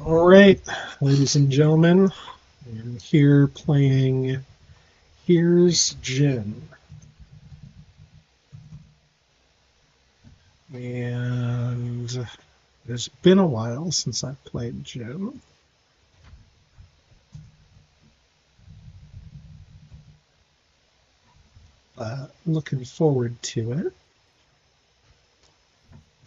All right, ladies and gentlemen, I'm here playing Here's Jim. And it's been a while since I've played Jim. Looking forward to it.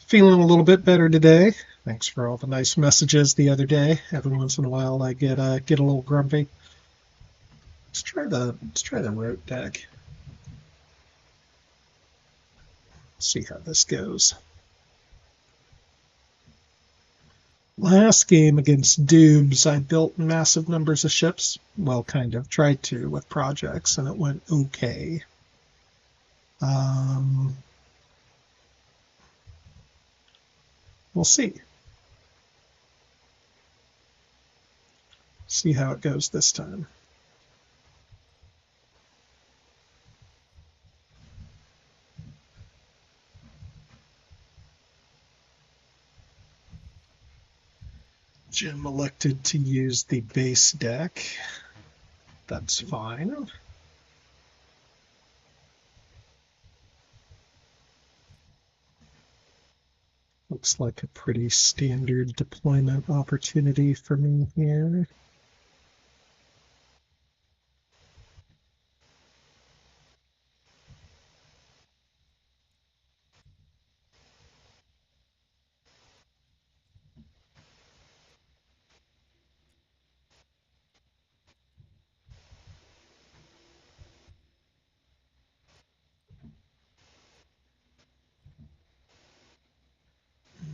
Feeling a little bit better today. Thanks for all the nice messages the other day. Every once in a while I get a little grumpy. Let's try the rote deck. See how this goes. Last game against Dubes, I built massive numbers of ships. Well, kind of tried to with projects, and it went okay. We'll see. See how it goes this time. Jim elected to use the base deck. That's fine. Looks like a pretty standard deployment opportunity for me here.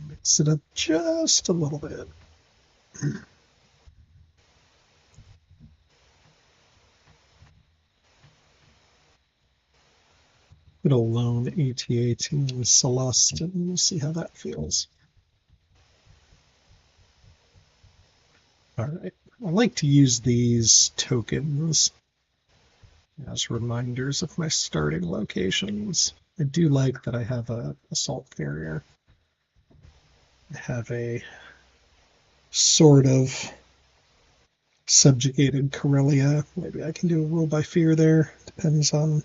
Mix it up just a little bit. Little lone ATA team Celeste, and we'll see how that feels. All right, I like to use these tokens as reminders of my starting locations. I do like that I have a assault carrier. I have a sort of subjugated Corellia. Maybe I can do a rule by fear there. Depends on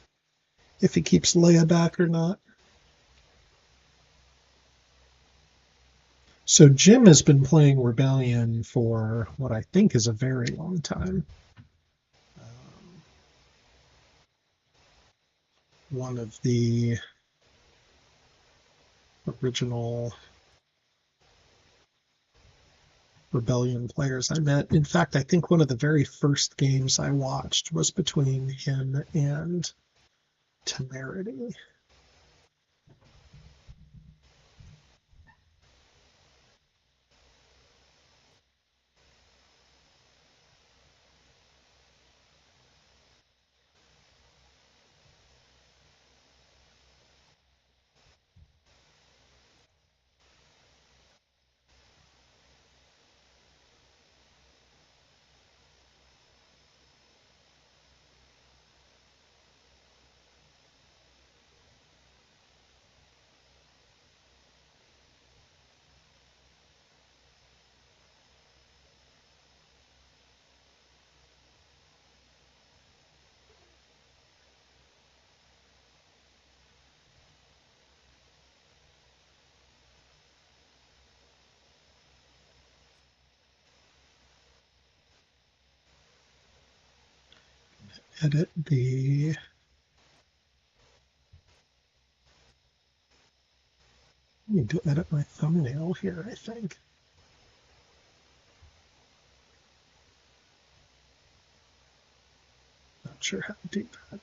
if he keeps Leia back or not. So Jim has been playing Rebellion for what I think is a very long time. One of the original Rebellion players I met. In fact, I think one of the very first games I watched was between him and Temerity. Edit the I need to edit my thumbnail here, I think. Not sure how to do that.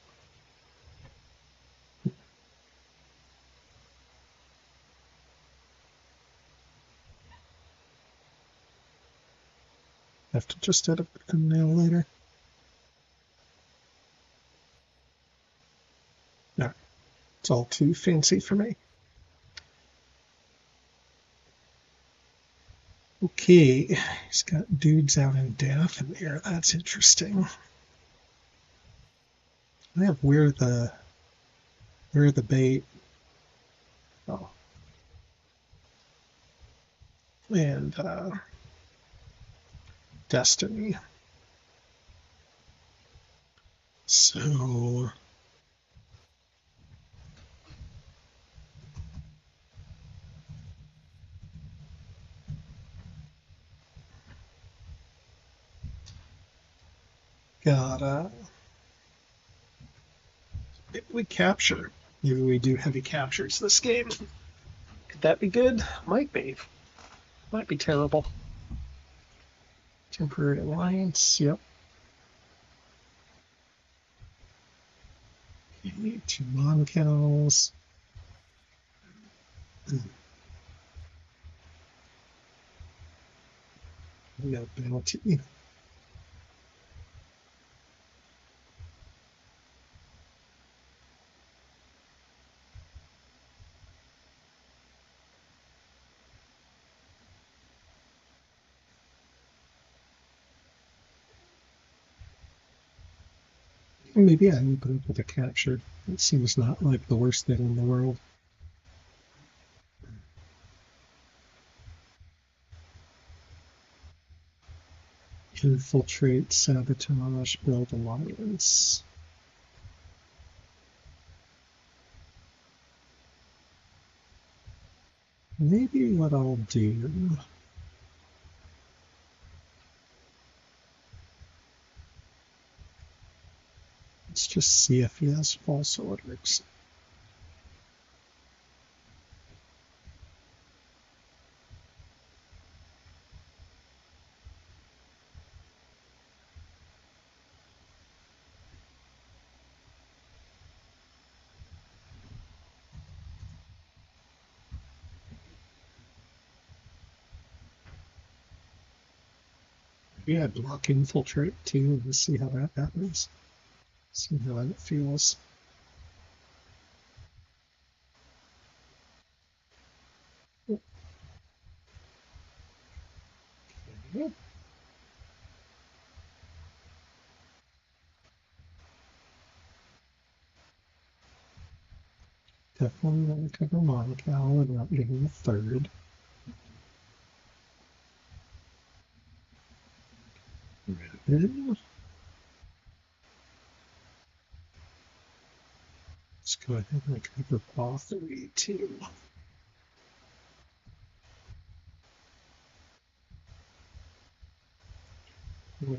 Have to just edit the thumbnail later. No, it's all too fancy for me. Okay, he's got dudes out in Dathomir. That's interesting. I have where the bait. Oh, and destiny. So got maybe we capture. Maybe we do heavy captures this game. Could that be good? Might be. Might be terrible. Temporary alliance. Yep. Okay, 2 Moncals. No bounty. Maybe I can put up with a capture. It seems not like the worst thing in the world. Infiltrate, sabotage, build alliance. Maybe what I'll do. Let's just see if he has false orders. Yeah, block infiltrate too. Let's see how that happens. See how that feels. Okay. Definitely want to cover Moncal and not getting a third. Let's go ahead and cover all 3 too. Well,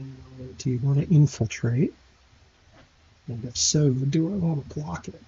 do you want to infiltrate? And if so, do I want to block it?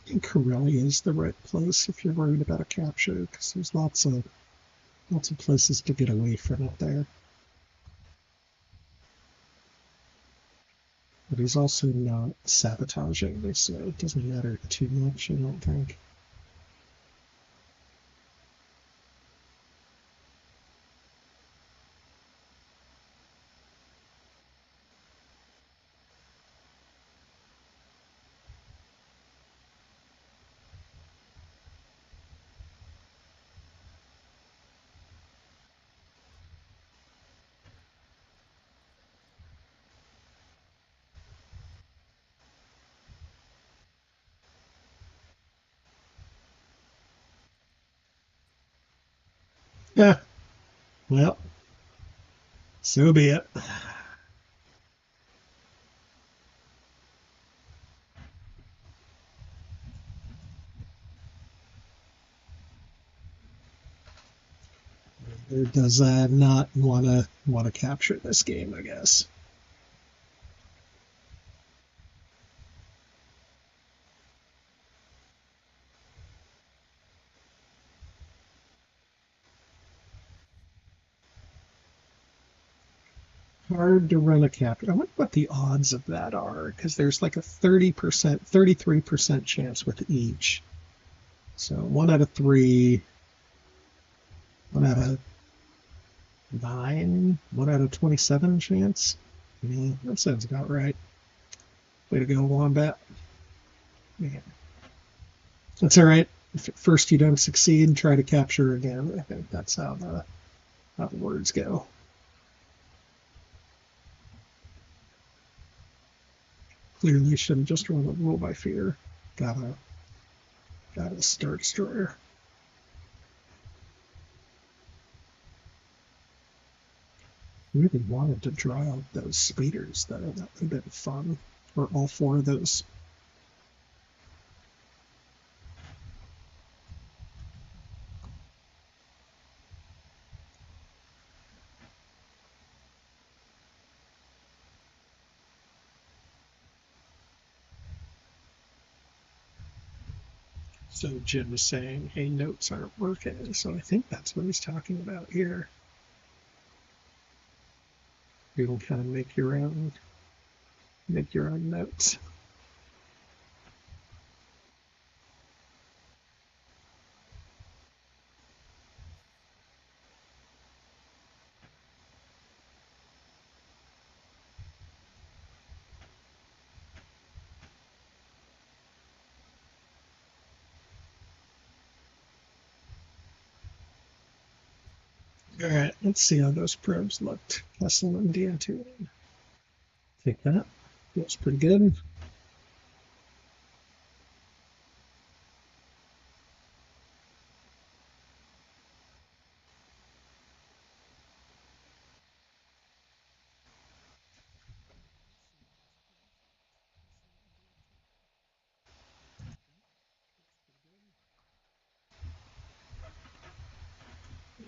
I think Corellia is the right place if you're worried about a capture, because there's lots of places to get away from it there. But he's also not sabotaging, so it doesn't matter too much, I don't think. Yeah, well, so be it. Or does not want to capture this game, I guess. Hard to run a capture. I wonder what the odds of that are, because there's like a 30%, 33% chance with each. So 1 out of 3, 1 out of 9, 1 out of 27 chance. Yeah, that sounds about right. Way to go, Wombat. Yeah. That's all right. If at first you don't succeed, try to capture again. I think that's how the words go. Clearly, you should have just run a rule by fear. Got a Star Destroyer. Really wanted to draw out those speeders, though. That would have been fun. Or all four of those. So Jim was saying, hey, notes aren't working. So I think that's what he's talking about here. You can kind of make your own notes. All right, let's see how those probes looked. Kessel and DN2. Take that. Feels pretty good.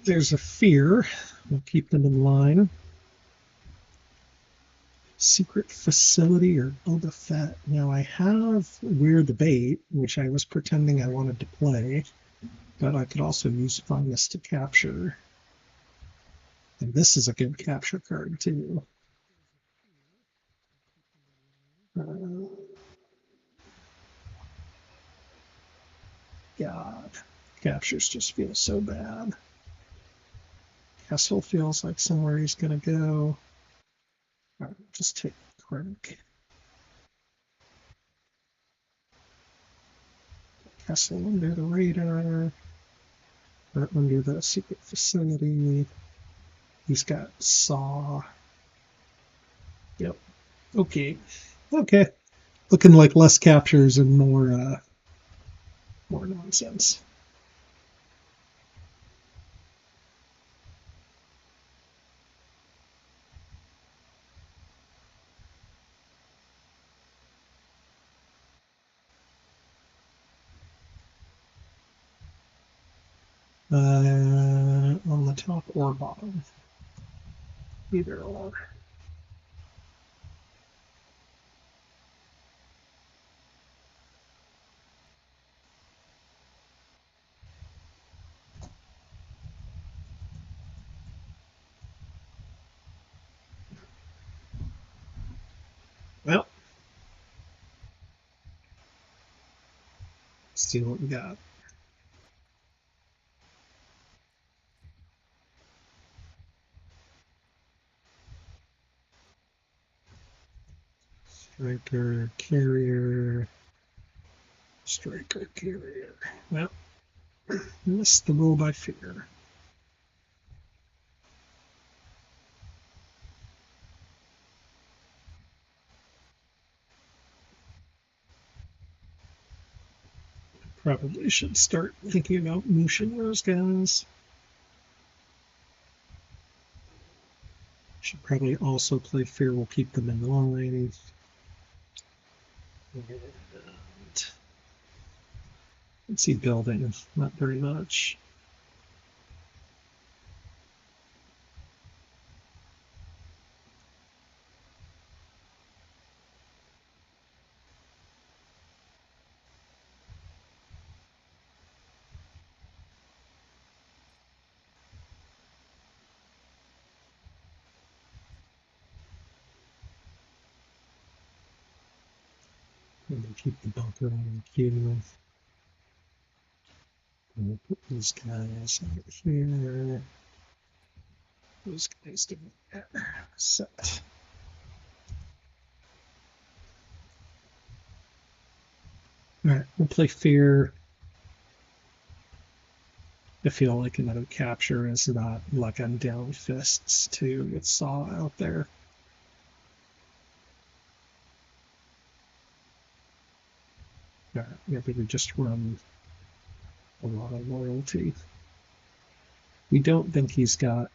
There's a fear. We'll keep them in line. Secret facility or Boba Fett. Now I have We're the Bait, which I was pretending I wanted to play, but I could also use Fungus to capture. And this is a good capture card too. God, captures just feel so bad. Kessel feels like somewhere he's gonna go. All right, just take Crank. Kessel under the radar, or under the secret facility. He's got Saw. Yep. Okay. Okay. Looking like less captures and more nonsense. On the top or bottom, either or. Well, let's see what we got. Striker, carrier, striker, carrier. Well, missed the rule by fear. Probably should start thinking about mooshing those guys. Should probably also play Fear will keep them in line. And let's see, building, not very much. And keep the bunker on the queue. We'll put these guys out here. Those guys didn't set. All right, we'll play Fear. I feel like another capture is not like I'm down fists to get Saw out there. All right, maybe we just run a lot of loyalty. We don't think he's got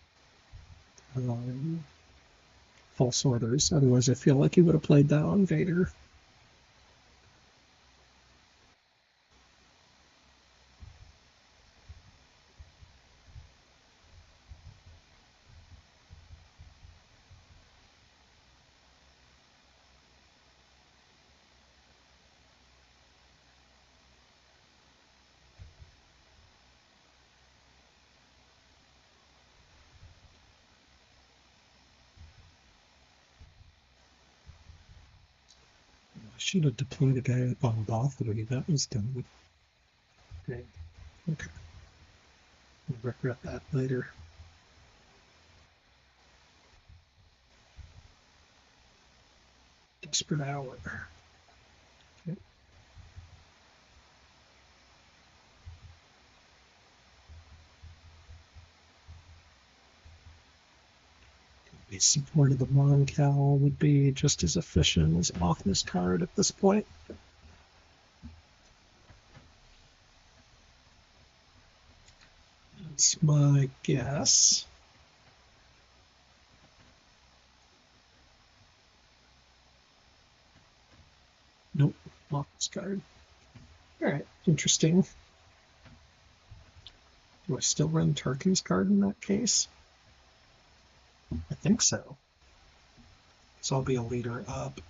false orders. Otherwise, I feel like he would have played that on Vader. I should have deployed a guy up on Bothway. That was dumb. Okay. Okay. I'll regret that later. Desperate hour. Okay. A support of the Moncal would be just as efficient as off this card at this point. That's my guess. Nope, off this card. Alright, interesting. Do I still run Tarkin's card in that case? I think so. So I'll be a leader up.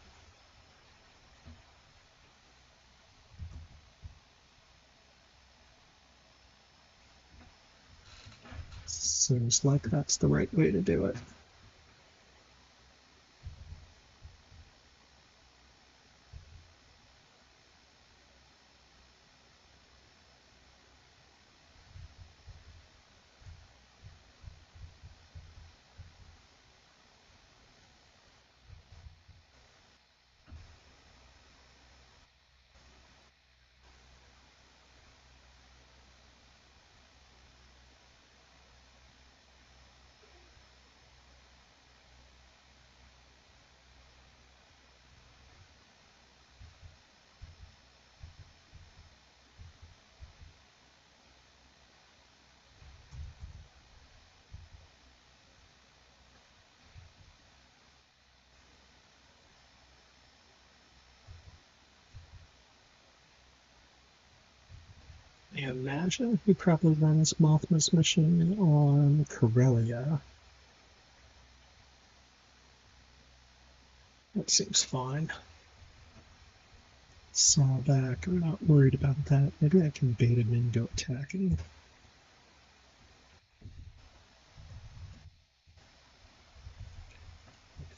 Seems like that's the right way to do it. I imagine he probably runs Mothma's mission on Corellia. That seems fine. Saw back. I'm not worried about that. Maybe I can bait him in, go attacking.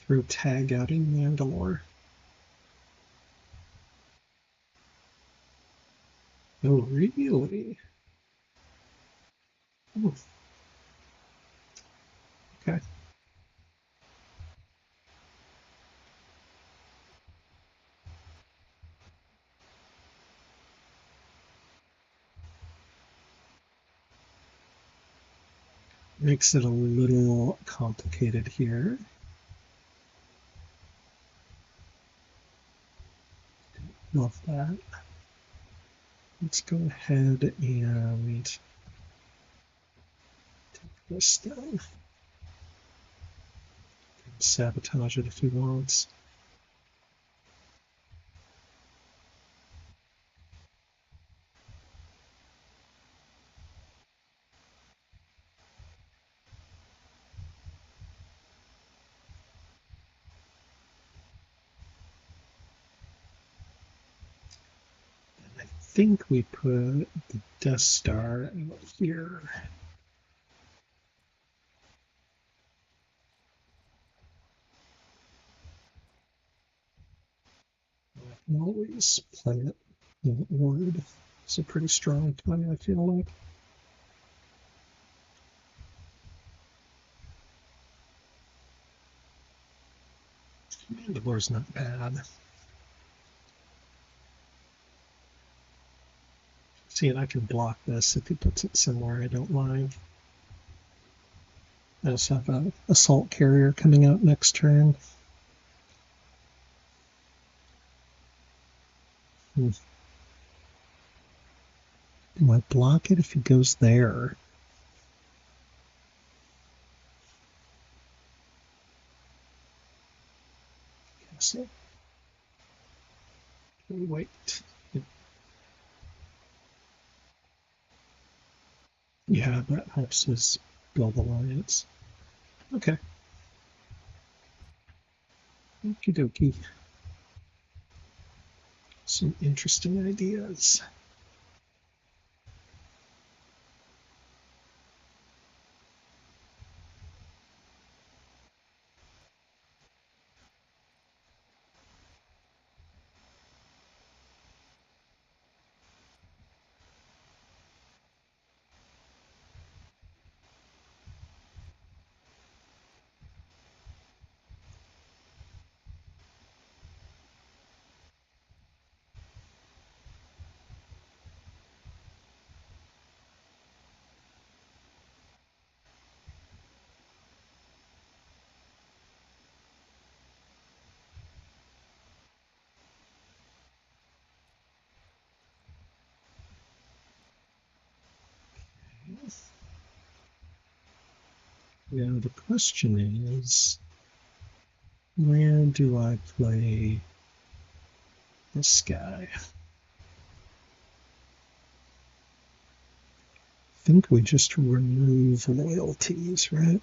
Throw tag out in Mandalore. Oh, really? Oh, okay. Makes it a little complicated here. Love that. Let's go ahead and take this down. Sabotage it if he wants. I think we put the Death Star out here. I can always play it in Ord. It's a pretty strong play, I feel like. Mandalore's not bad. See, and I can block this if he puts it somewhere I don't mind. I just have an assault carrier coming out next turn. Do I block it if he goes there? Castle. Wait. Yeah, that helps us build alliance. Okay. Okie dokie. Some interesting ideas. Now the question is, where do I play this guy? I think we just remove loyalties, right?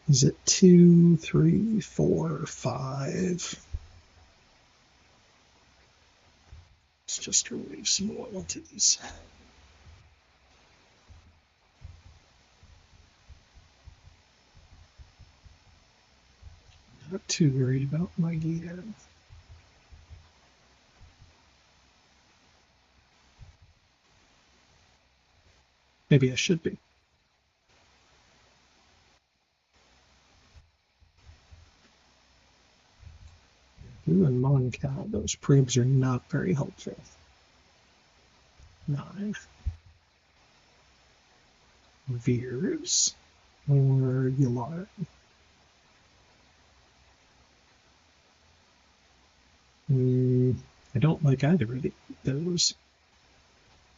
Is it 2, 3, 4, 5? Let's just remove some loyalties. Not too worried about my gear. Maybe I should be. Blue and Moncal, those probes are not very helpful. 9. Veers or Ylar. I don't like either of those.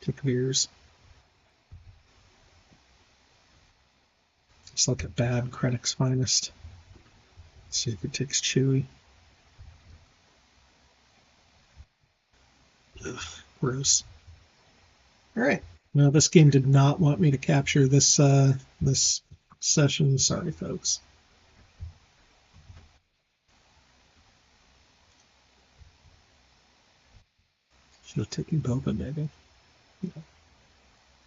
Take Veers. It's like a bad Krennic's Finest. Let's see if it takes Chewy. Ugh, gross. All right. Well, this game did not want me to capture this this session. Sorry, folks. Should have taken Boba, maybe. No,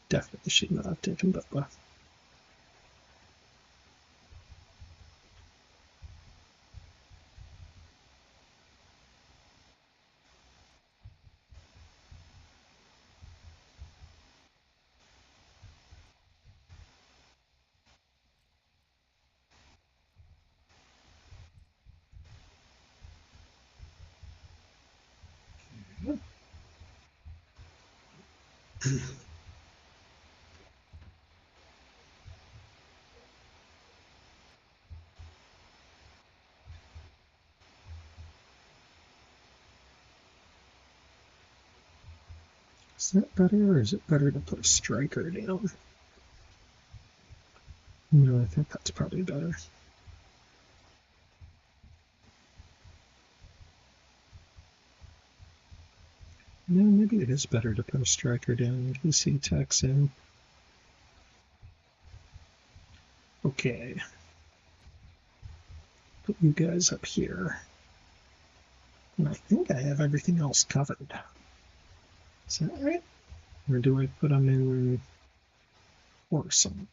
definitely should not have taken Boba. Is that better, or is it better to put a striker down? No, I think that's probably better. No, maybe it is better to put a striker down in case he attacks in. Okay. Put you guys up here. And I think I have everything else covered. Is that right? Or do I put them in Orson?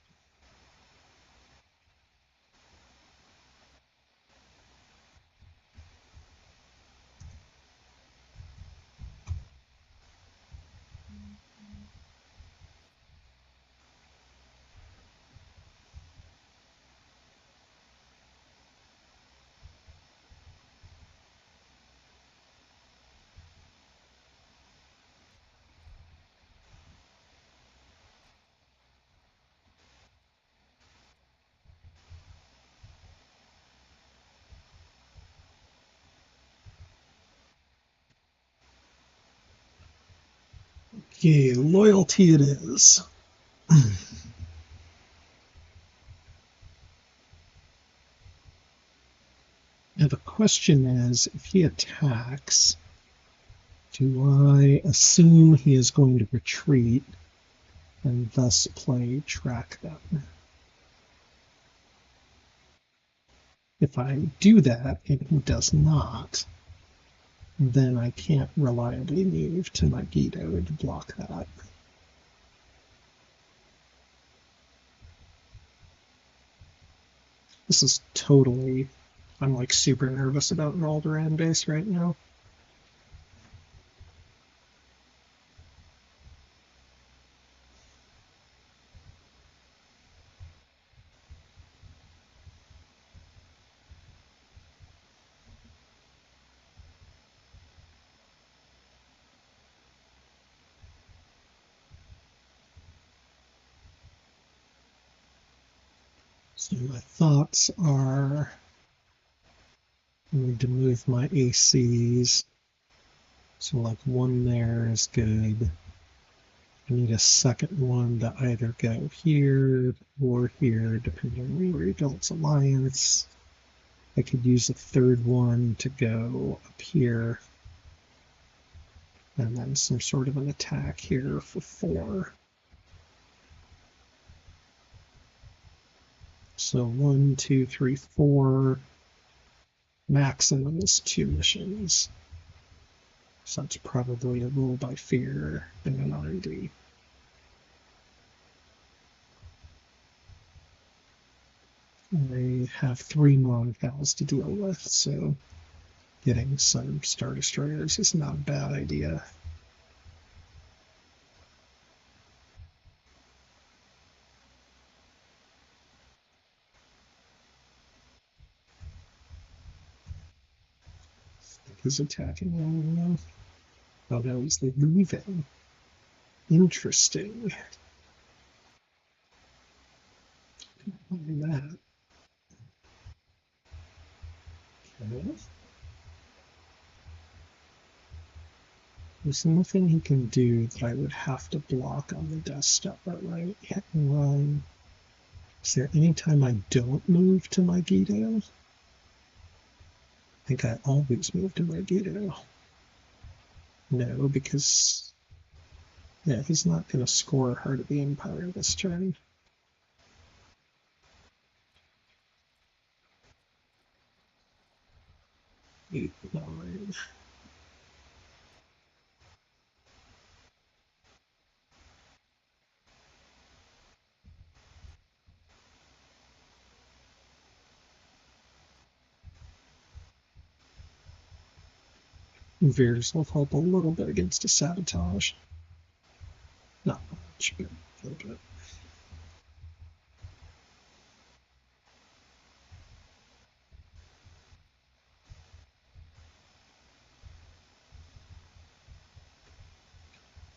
Okay, loyalty it is. Now the question is, if he attacks, do I assume he is going to retreat and thus play track them? If I do that and he does not, then I can't reliably move to my Guido to block that. This is totally... I'm like super nervous about an Alderaan base right now. So my thoughts are I need to move my ACs. So like one there is good. I need a second one to either go here or here, depending on where he builds alliance. I could use a third one to go up here. And then some sort of an attack here for 4. So 1, 2, 3, 4. Maximum is 2 missions. So that's probably a rule by fear and an R&D. I have 3 non-cows to deal with, so getting some Star Destroyers is not a bad idea. He's attacking. Oh no, he's leaving. Interesting. That. Okay. There's nothing he can do that I would have to block on the desktop, right? Hit and run. Is there any time I don't move to my Guido? I think I always move to my Guido. No, because yeah, he's not going to score Heart of the Empire this turn. Eight, 9. Veers will help a little bit against a sabotage. Not much, but a little bit.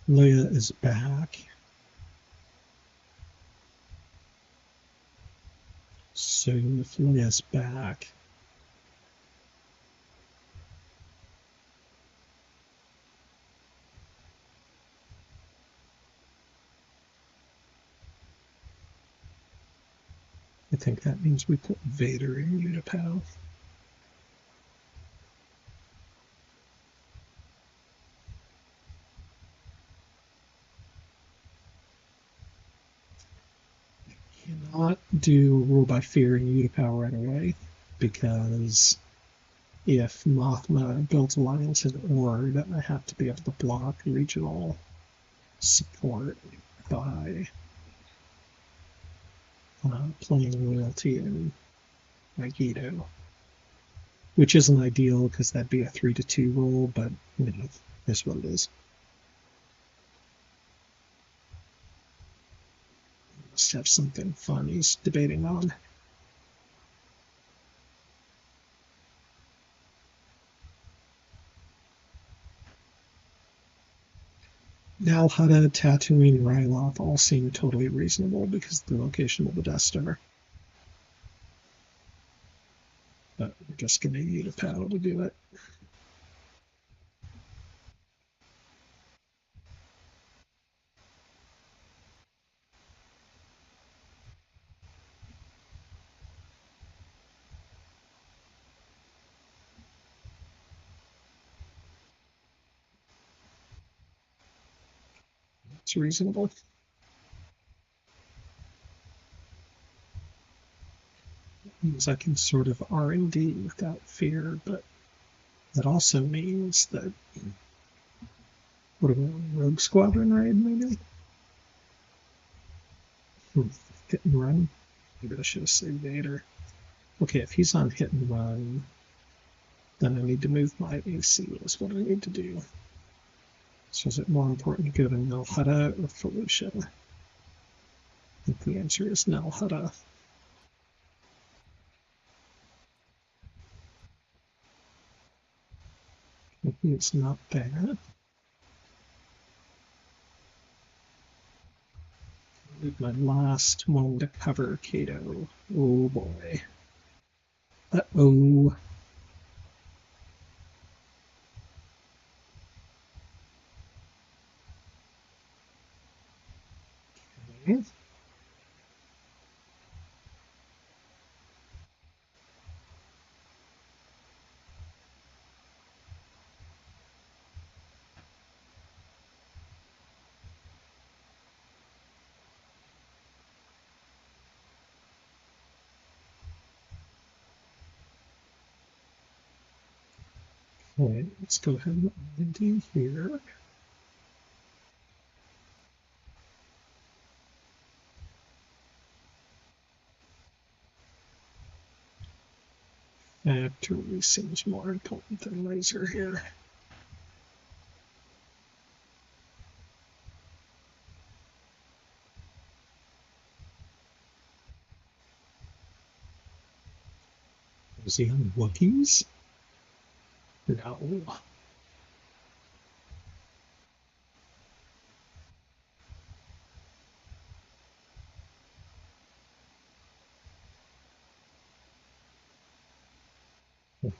Leia is back. So if Leia's back, I think that means we put Vader in Utapau. Cannot do Rule by Fear in Utapau right away, because if Mothma builds alliance in Ord, I have to be able to block regional support by playing loyalty in Megiddo, which isn't ideal because that'd be a 3-2 roll, but you know, is what it is. Must have something fun he's debating on. Now Hutta, Tatooine, Ryloth all seem totally reasonable because of the location of the Death Star. But we're just going to need a paddle to do it. It's reasonable. Means I can sort of R&D without fear, but that also means that what are we on, Rogue Squadron raid maybe? Hit and run. Maybe I should have saved Vader. Okay, if he's on hit and run, then I need to move my AC is what I need to do. So is it more important to go to Nal Hutta or Felucia? I think the answer is Nal Hutta. It's not bad. Need my last one to cover Kato. Oh boy. Uh-oh. Okay. Okay, let's go ahead and do here. Factory seems more important than laser here. Is he on Wookiees? No.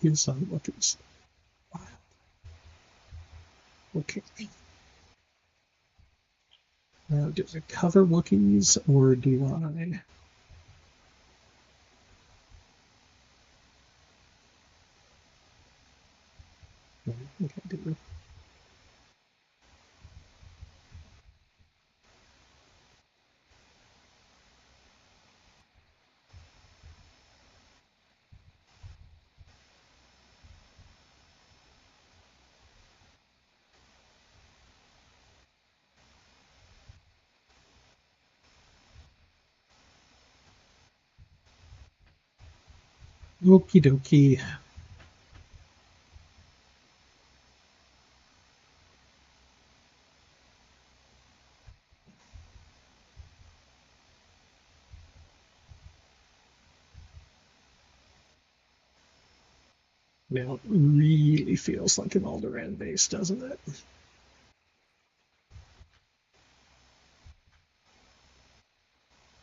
He's on Wookiees. Okay. Now, do I cover Wookiees or do I? Okay, do. Okie dokie. Now it really feels like an Alderaan base, doesn't it?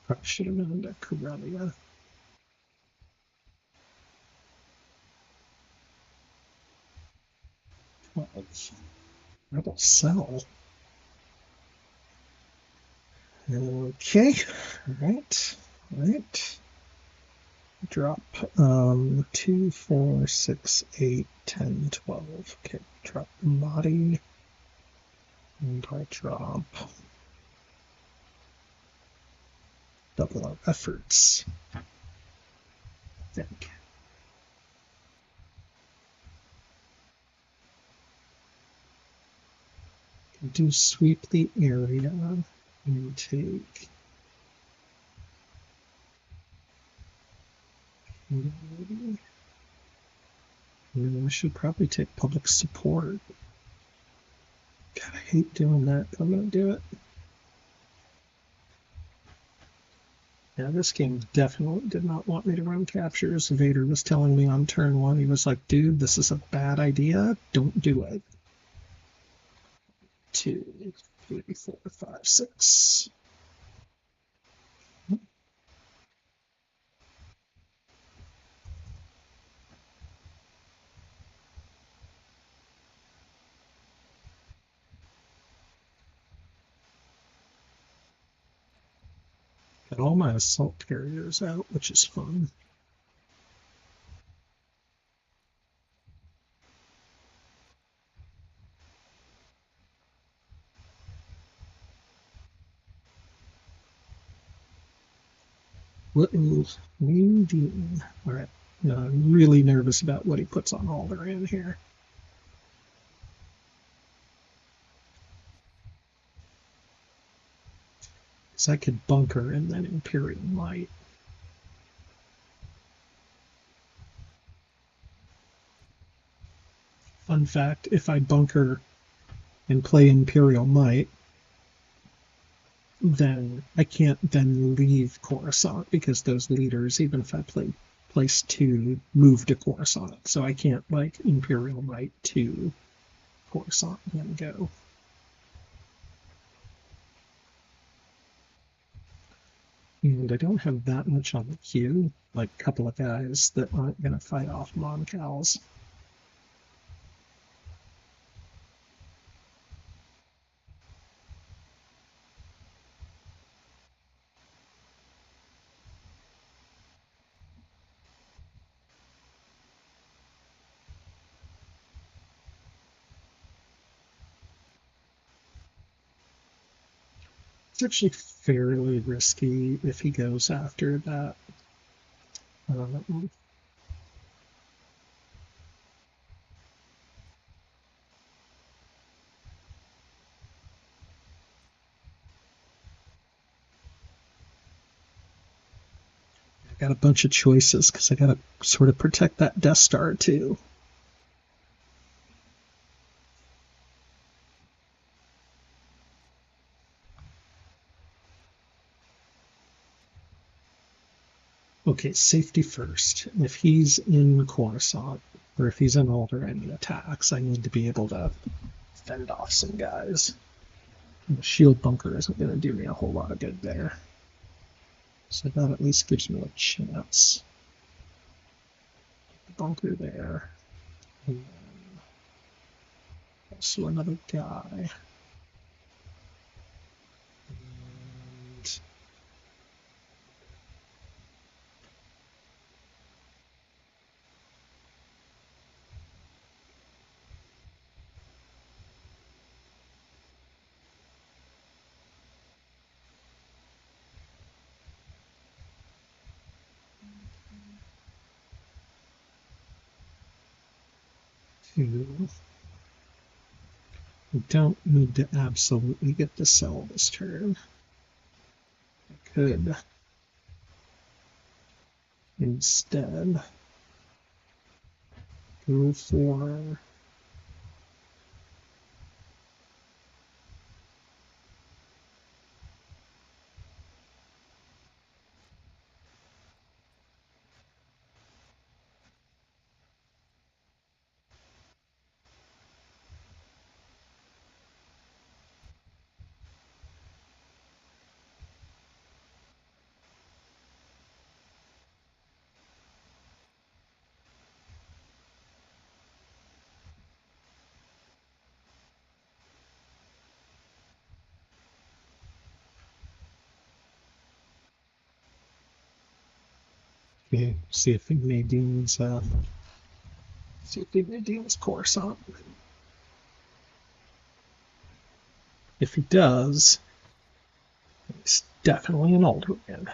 Probably should have gone to Corellia. Rebel Cell. Okay. Alright. Alright. Drop 2, 4, 6, 8, 10, 12. Okay, drop body. And I drop double our efforts. I think. Do sweep the area and take. I should probably take public support. God, I hate doing that, but I'm going to do it. Yeah, this game definitely did not want me to run captures. Vader was telling me on turn 1, he was like, dude, this is a bad idea. Don't do it. 2, 3, 4, 5, 6. Got all my assault carriers out, which is fun. Little Wayne Dean. All right. I'm really nervous about what he puts on Alderaan here. Because I could bunker and then Imperial Might. Fun fact, if I bunker and play Imperial Might, then I can't then leave Coruscant because those leaders, even if I play place 2, move to Coruscant. So I can't like Imperial Might to Coruscant and then go. And I don't have that much on the queue, like a couple of guys that aren't going to fight off Moncals. It's actually fairly risky if he goes after that. I got a bunch of choices because I got to sort of protect that Death Star too. Okay, safety first. If he's in Coruscant, or if he's in Alderaan and he attacks, I need to be able to fend off some guys. And the shield bunker isn't going to do me a whole lot of good there. So that at least gives me a chance. The bunker there. And then also another guy. And two. I don't need to absolutely get to sell this turn. I could instead go for okay, see if Nadine's Coruscant. If he does, it's definitely an Alderaan.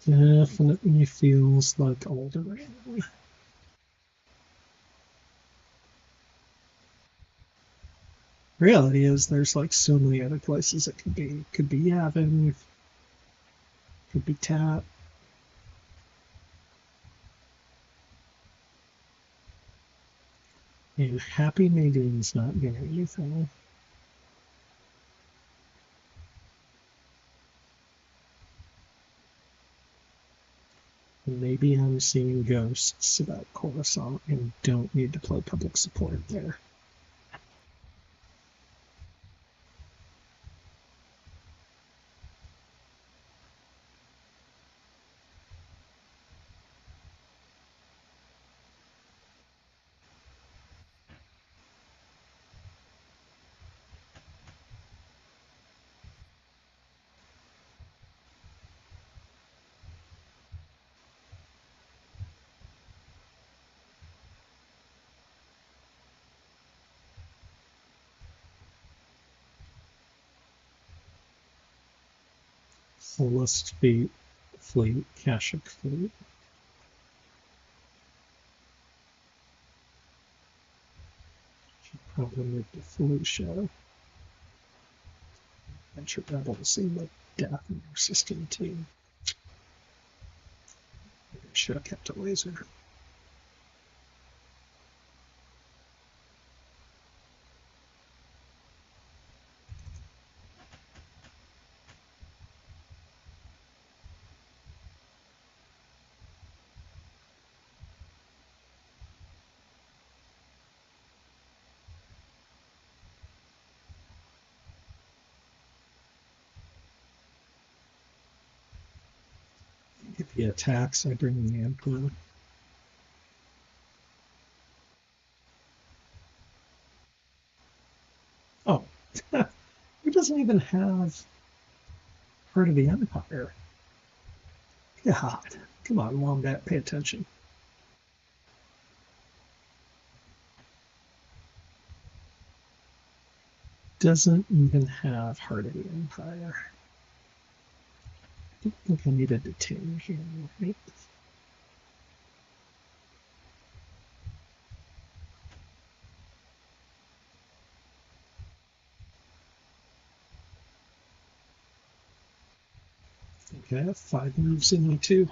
Definitely feels like Alderaan. Reality is there's like so many other places it could be. Could be Yavin, could be Tat. And Happy Nadine's not doing anything. And maybe I'm seeing ghosts about Coruscant and don't need to play public support there. Celeste Fleet, Kashyyyk Fleet. Should probably move to Felucia. Venture Rebels seem like death in your system team. Should have kept a laser. If he attacks, I bring the Emperor. Oh, he doesn't even have part of the Empire. God, come on, Wombat, pay attention. Doesn't even have Heart of the Empire. I don't think I need a detain here, right? Okay, I have 5 moves in me too.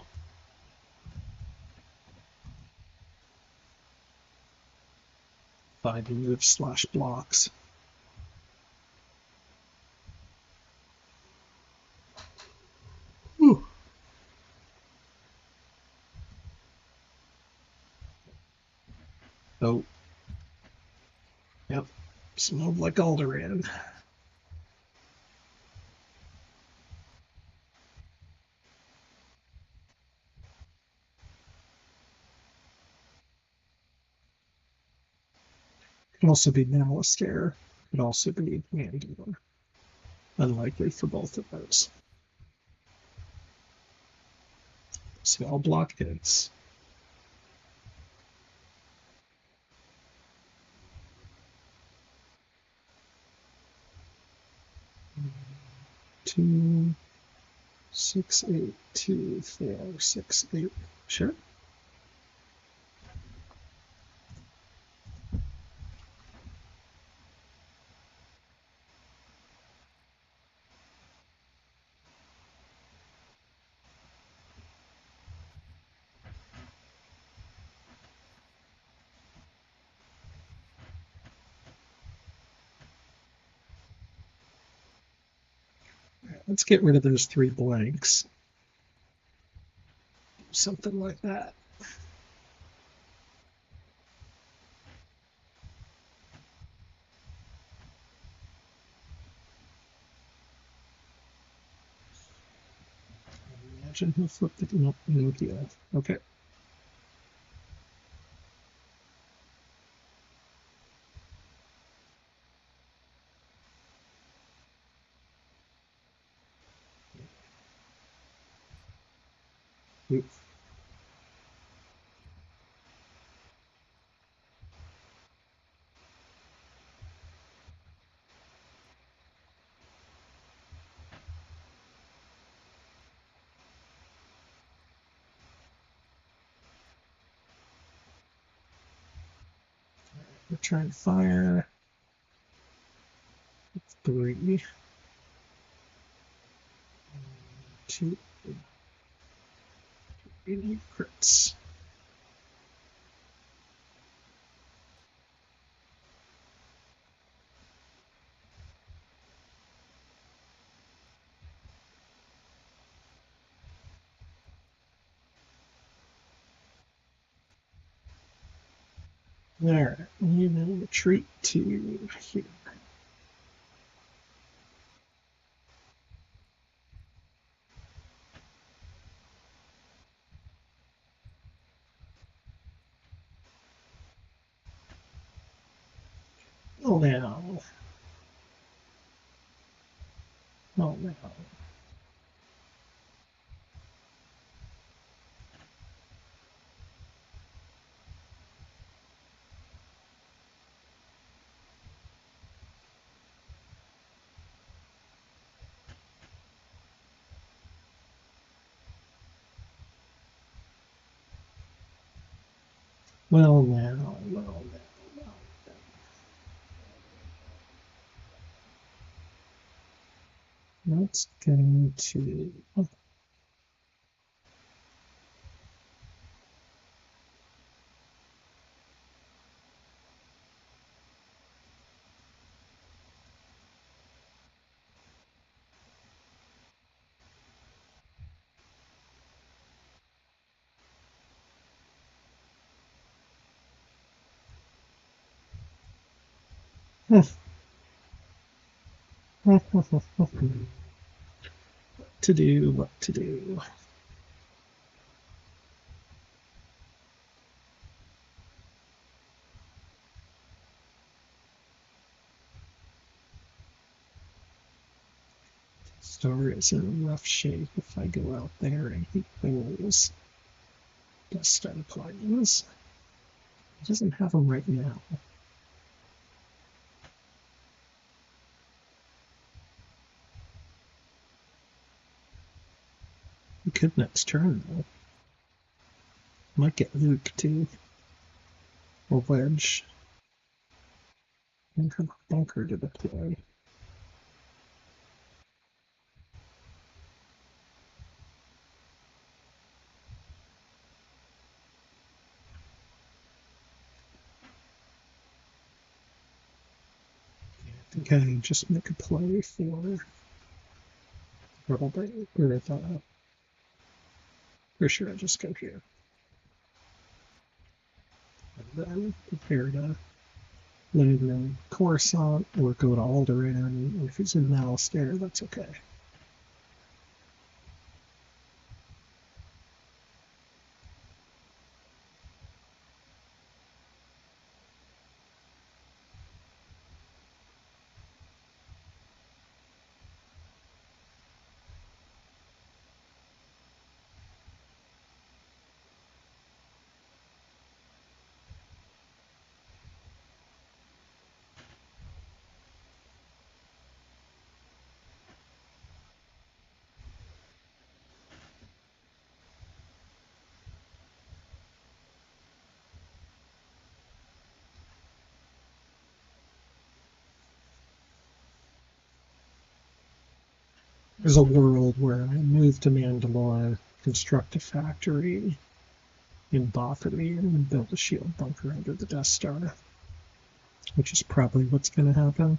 5 moves / blocks. Whew. Oh, yep, smelled like Alderaan. Could also be Malastare. Could also be Mandalore. Unlikely for both of those. Spell block hits. Two, 6, 8, 2, 4, 6, 8. Sure. Let's get rid of those 3 blanks. Something like that. Imagine he'll flip the Nokia. Okay. Oops. Return fire. 3. 2. 80 crits. Alright, we will retreat to here. Oh no. Oh no. Well now, well now, well now. Let's go to what to do, what to do. Star is in rough shape if I go out there and he pulls Dust Star plugins. He doesn't have them right now. He could next turn though. Might get Luke too. Or Wedge. And have a bunker to deploy. I think I just make a play for Wombat, or if for sure I just go here. And then prepare to land in Coruscant or go to Alderaan. If it's in Malastare, that's okay. There's a world where I move to Mandalore, construct a factory in Botany, and build a shield bunker under the Death Star, which is probably what's going to happen.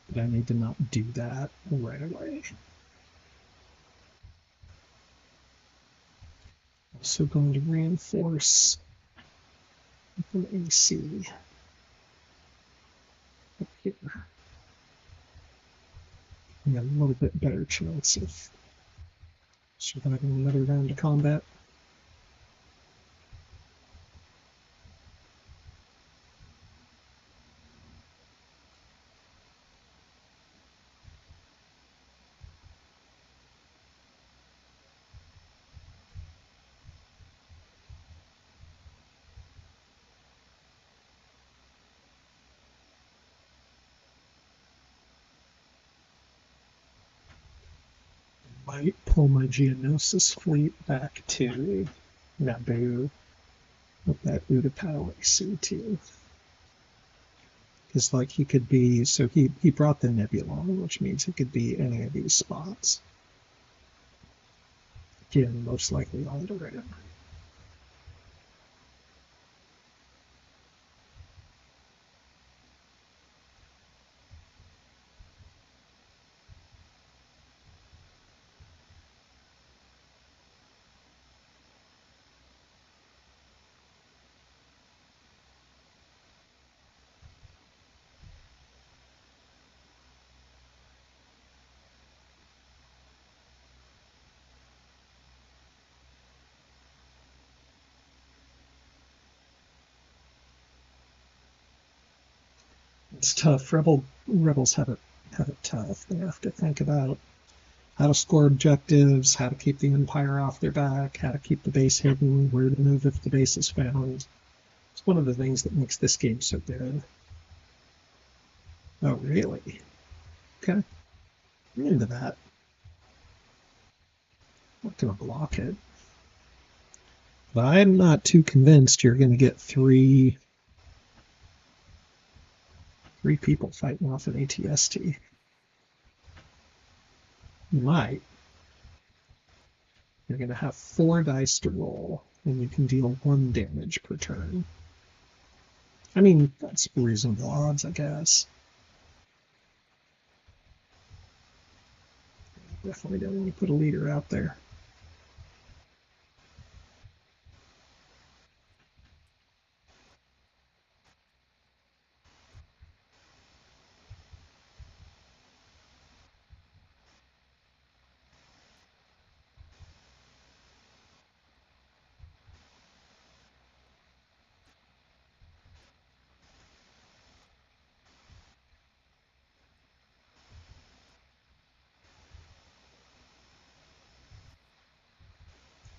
But I need to not do that right away. Also going to reinforce with an AC up here. We got a little bit better chance of surviving another round of combat. Might pull my Geonosis fleet back to Naboo with that Utapau AC too. Because like he could be, so he brought the Nebulon, which means he could be any of these spots. Again, most likely on the red. It's tough. Rebels have it tough. They have to think about how to score objectives, how to keep the Empire off their back, how to keep the base hidden, where to move if the base is found. It's one of the things that makes this game so good. Oh, really? Okay. I'm into that. I'm not going to block it. But I'm not too convinced you're going to get three people fighting off an ATST. You might. You're going to have 4 dice to roll, and you can deal 1 damage per turn. I mean, that's reasonable odds, I guess. Definitely don't want to put a leader out there.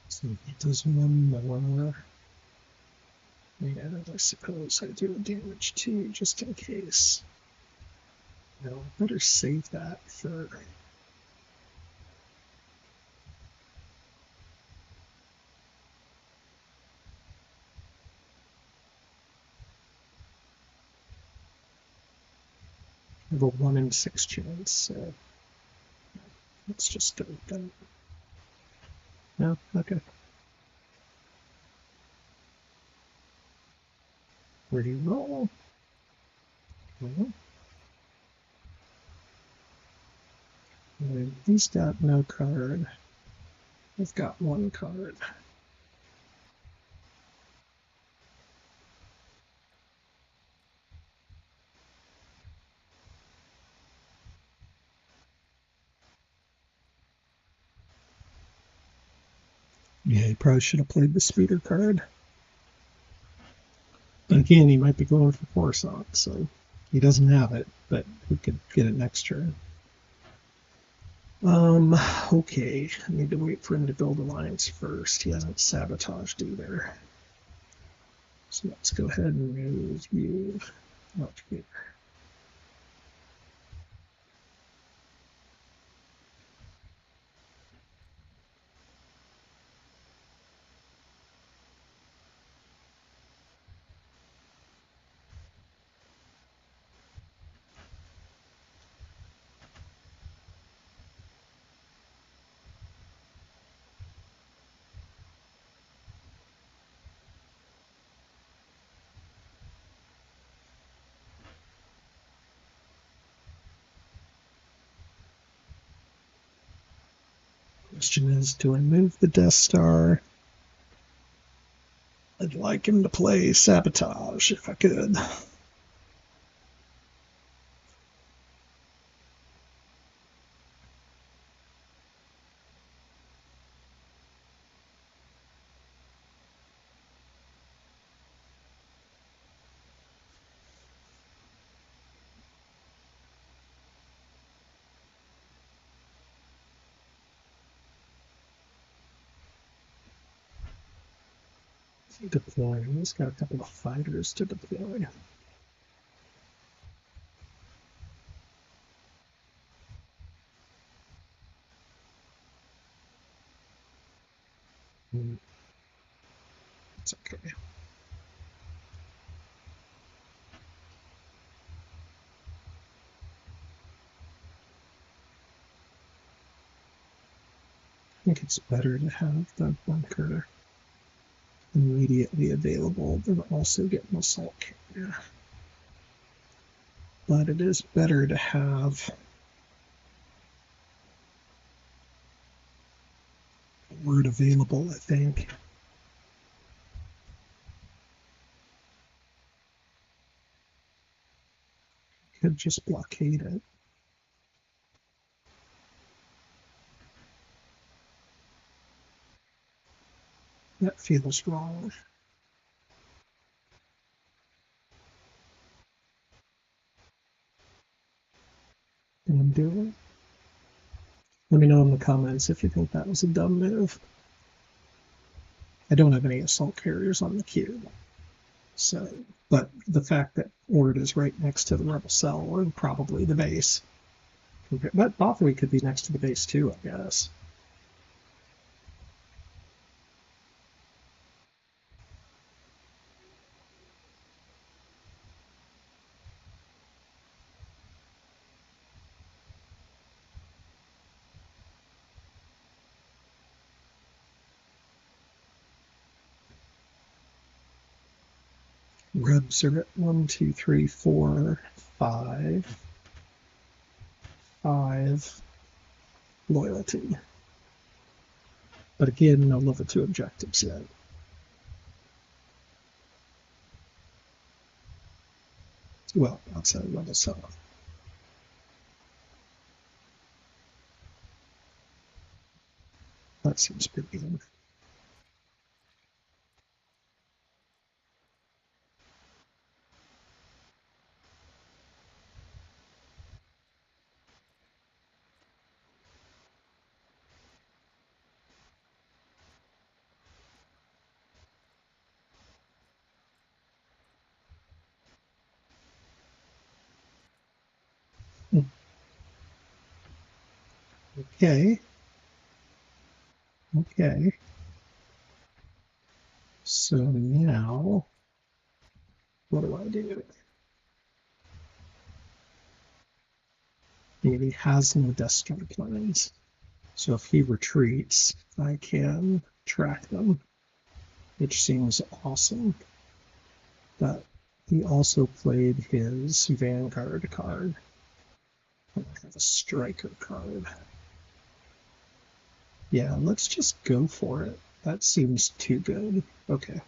So it does 1 more. Yeah, I suppose I do damage too, just in case. No, I better save that for. I have a 1 in 6 chance, so let's just go with that. No, okay. Where do you roll? He's got no card. I've got 1 card. Yeah, he probably should have played the speeder card. But again, he might be going for Forsock, so he doesn't have it, but we could get it next turn. Okay. I need to wait for him to build alliance first. He hasn't sabotaged either. So let's go ahead and move you up here. Question is, do I move the Death Star? I'd like him to play Sabotage if I could. Deploy. He's got a couple of fighters to deploy. It's okay. think it's better to have the bunker immediately available than also get an assault carrier. But it is better to have word available, I think. Could just blockade it. That feels wrong. And I'm doing. Let me know in the comments if you think that was a dumb move. I don't have any assault carriers on the queue. So, but the fact that Ord is right next to the rebel cell and probably the base. But Bothwy could be next to the base too, I guess. Rebs are at 1, 2, 3, 4, 5. 5 loyalty. But again, no level 2 objectives yet. Well, outside level 7. That seems pretty good. Okay. Okay. So now, what do I do? He has no Death Star plans. So if he retreats, I can track them, which seems awesome. But he also played his Vanguard card. I have a Striker card. Yeah, let's just go for it. That seems too good. Okay.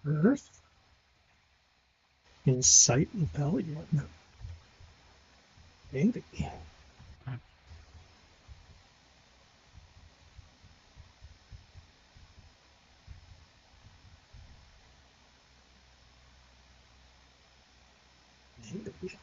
Earth? Incite rebellion. Maybe. Maybe.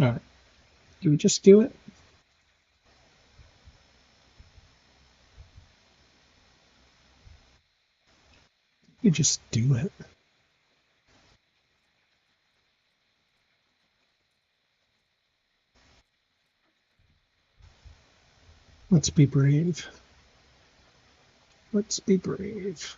All right. Do we just do it? We just do it. Let's be brave. Let's be brave.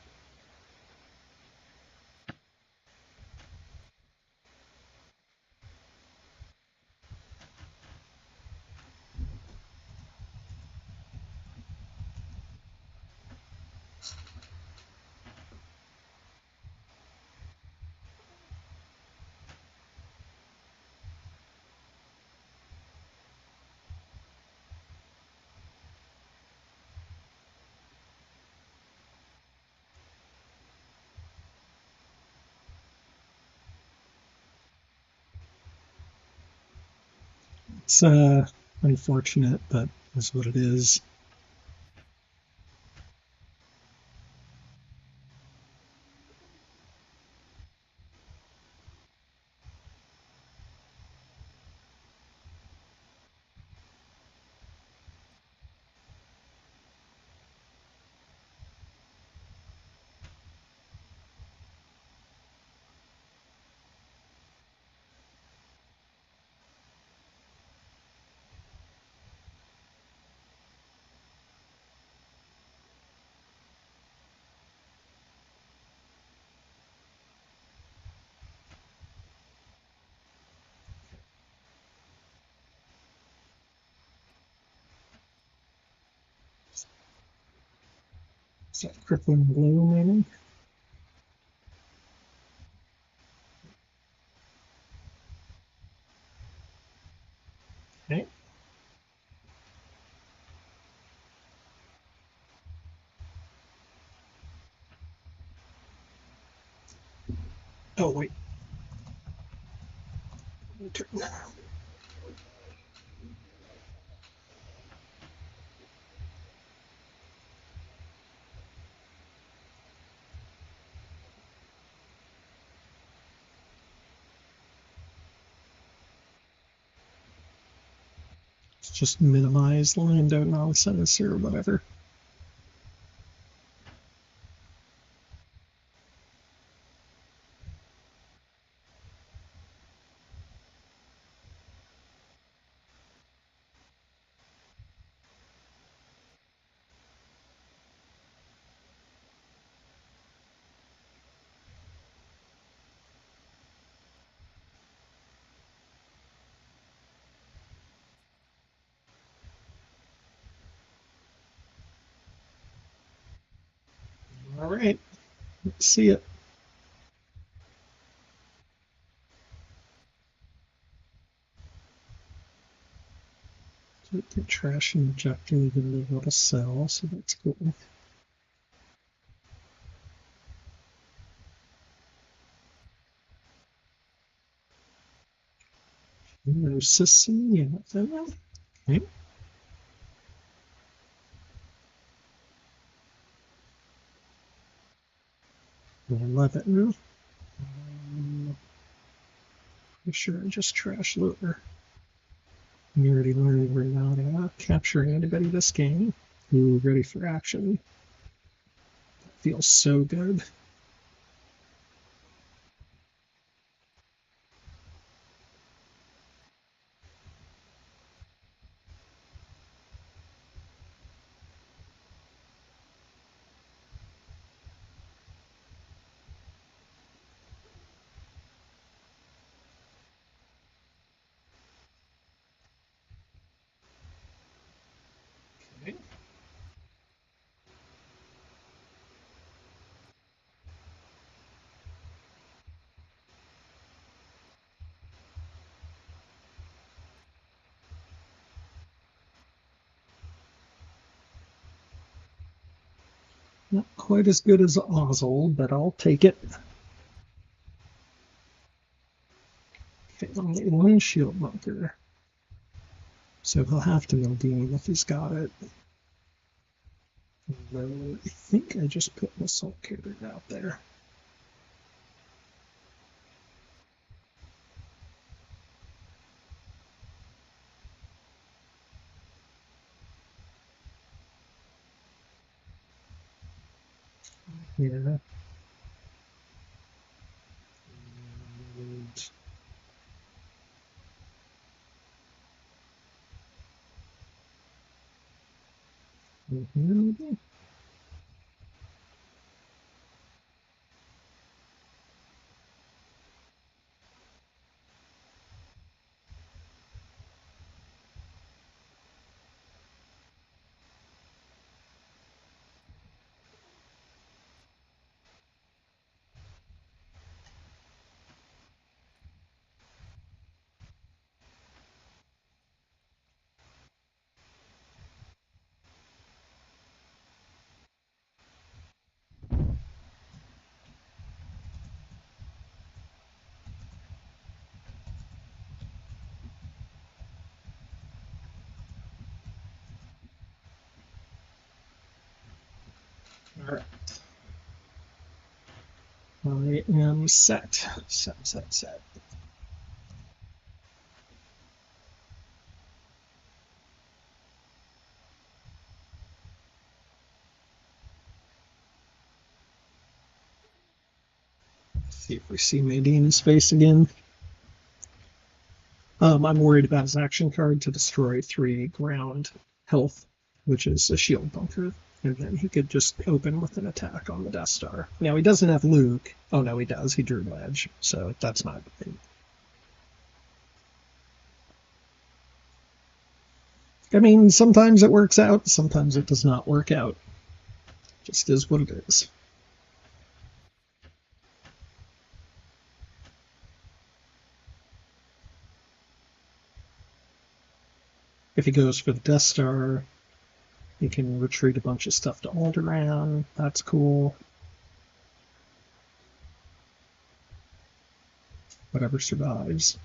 It's unfortunate, but that's what it is. Is that crippling blow, maybe? Okay. Oh, wait. Let's just minimize Lando nonsense or whatever. All right. Let's see it. The trash injector didn't know how to sell, so that's cool. No Cecilia. Okay. 11. I'm sure I just trash lure. You already learned we're not capturing anybody this game. Ooh, ready for action. Feels so good. Okay. Not quite as good as Ozzel, but I'll take it. Okay, only one shield bunker. So he'll have to Modine if he's got it. Although I think I just put missile carrier out there. Yeah. And, mhm. All right. I am set. Set. Let's see if we see Madine's face again. I'm worried about his action card to destroy 3 ground health, which is a shield bunker. And then he could just open with an attack on the Death Star. Now, he doesn't have Luke. Oh, no, he does. He drew Ledge, so that's not good. I mean, sometimes it works out, sometimes it does not work out. Just is what it is. If he goes for the Death Star, he can retreat a bunch of stuff to Alderaan. That's cool. Whatever survives.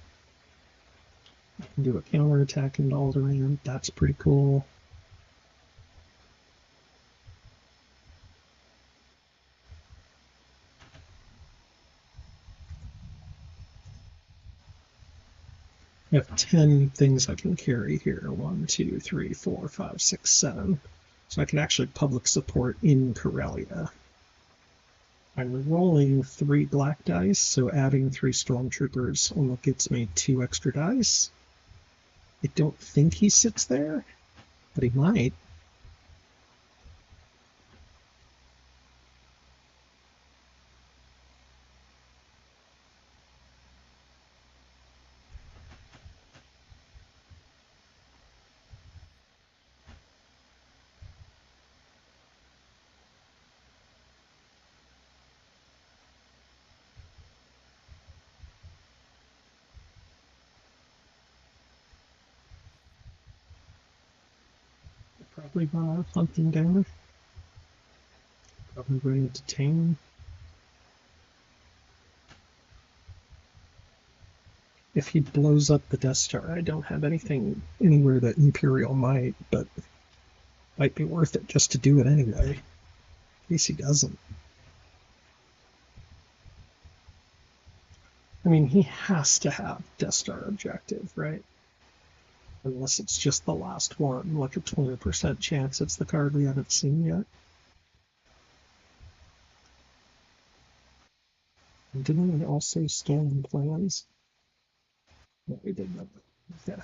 I can do a counterattack into Alderaan. That's pretty cool. I have 10 things I can carry here. 1, 2, 3, 4, 5, 6, 7. So I can actually public support in Corellia. I'm rolling 3 black dice, so adding 3 stormtroopers only gets me 2 extra dice. I don't think he sits there, but he might. Probably hunting down. Probably going to detain. If he blows up the Death Star, I don't have anything anywhere that Imperial might, but might be worth it just to do it anyway. In case he doesn't. I mean, he has to have Death Star objective, right? Unless it's just the last one, like a 20% chance it's the card we haven't seen yet. And didn't we also Stolen Plans? No, we didn't. Yeah.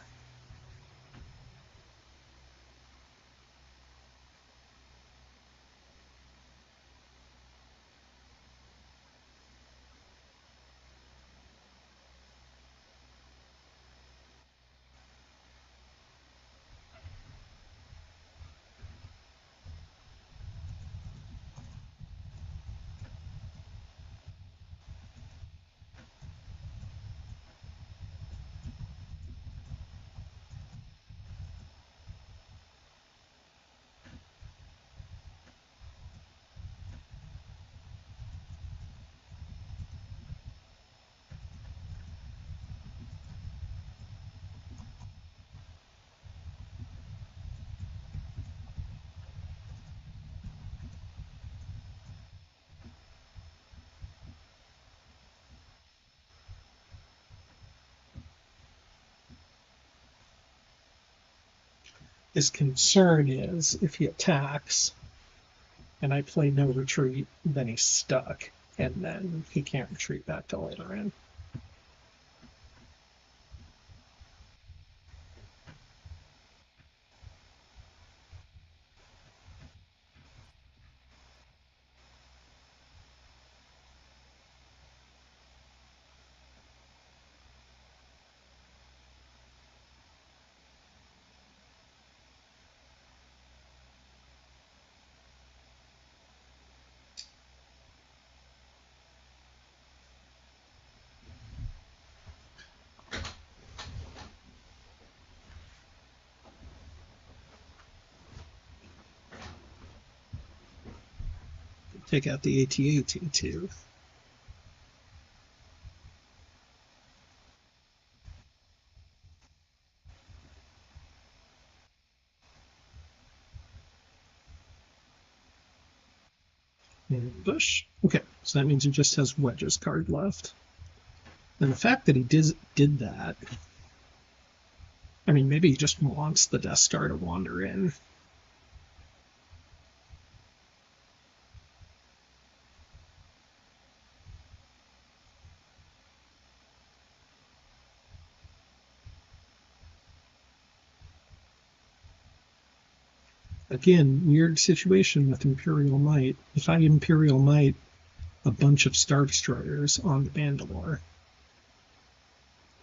His concern is if he attacks and I play no retreat, then he's stuck, and then he can't retreat back to Alderaan. Take out the AT-AT too. Ambush. Okay, so that means he just has Wedge's card left. And the fact that he did that, I mean, maybe he just wants the Death Star to wander in. Again, weird situation with Imperial Might. If I Imperial Might a bunch of Star Destroyers on the Mandalore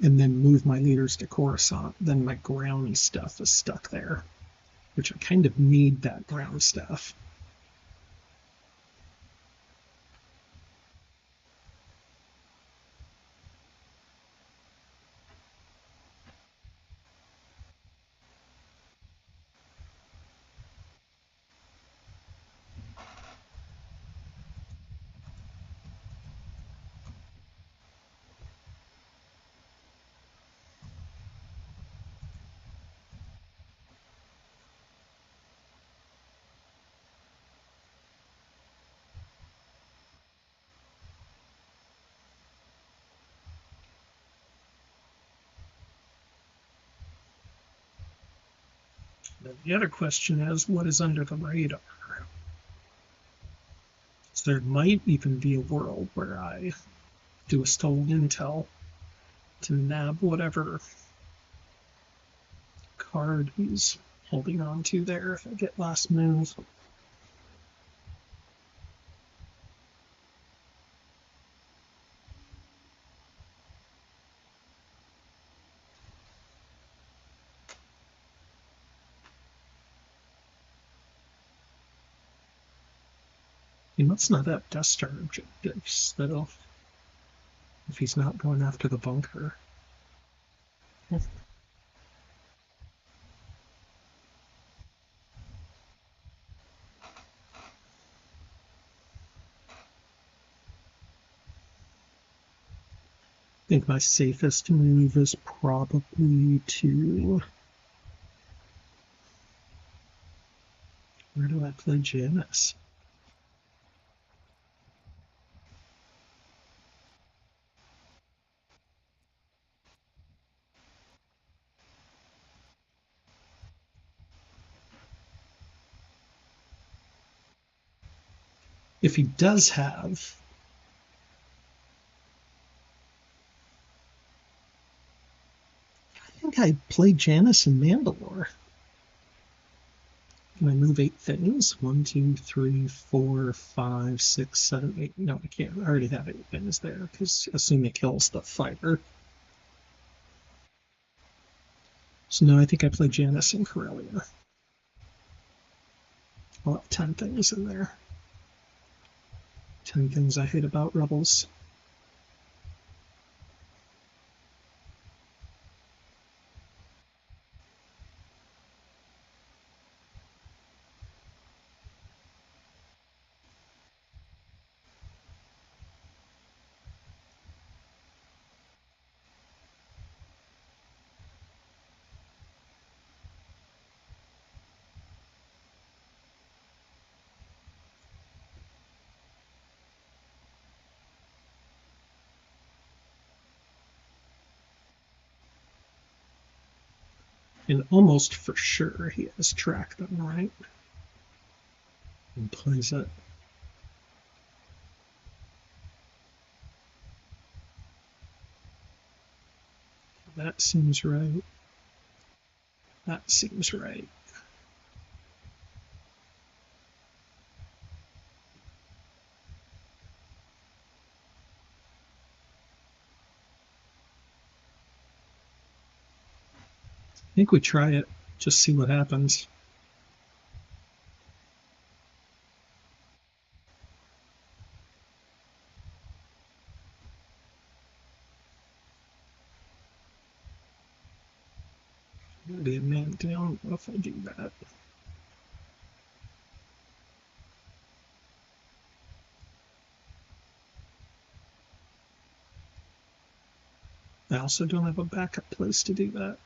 and then move my leaders to Coruscant, then my ground stuff is stuck there, which I kind of need that ground stuff. The other question is, what is under the radar? So there might even be a world where I do a stolen intel to nab whatever card he's holding on to there if I get last move. He must not have Death Star objectives, though, if he's not going after the bunker. I think my safest move is probably to... Where do I play Janice? If he does have... I think I play Janice in Mandalore. Can I move 8 things? 1, 2, 3, 4, 5, 6, 7, 8. No, I can't. I already have 8 things there, because assume it kills the fighter. So no, I think I play Janice in Corellia. I'll have 10 things in there. 10 things I hate about Rebels. And almost for sure he has tracked them, right? And plays it. That seems right. That seems right. I think we try it, just see what happens. Be a man down if I do that. I also don't have a backup place to do that.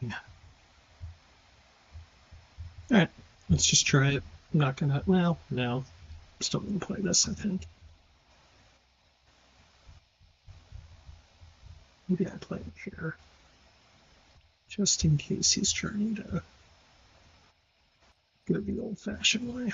Yeah. Alright, let's just try it. I'm not gonna, well, no. I'm still gonna play this, I think. Maybe I play it here. Just in case he's trying to go the old-fashioned way.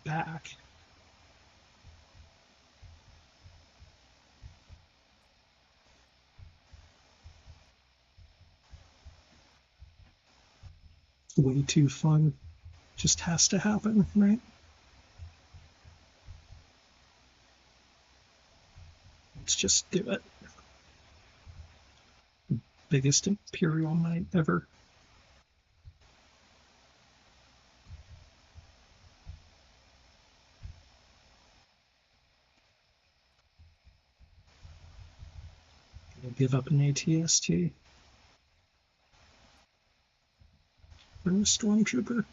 Back. Way too fun. Just has to happen, right? Let's just do it. Biggest Imperial Knight ever. Gonna give up an ATST. Bring a Stormtrooper.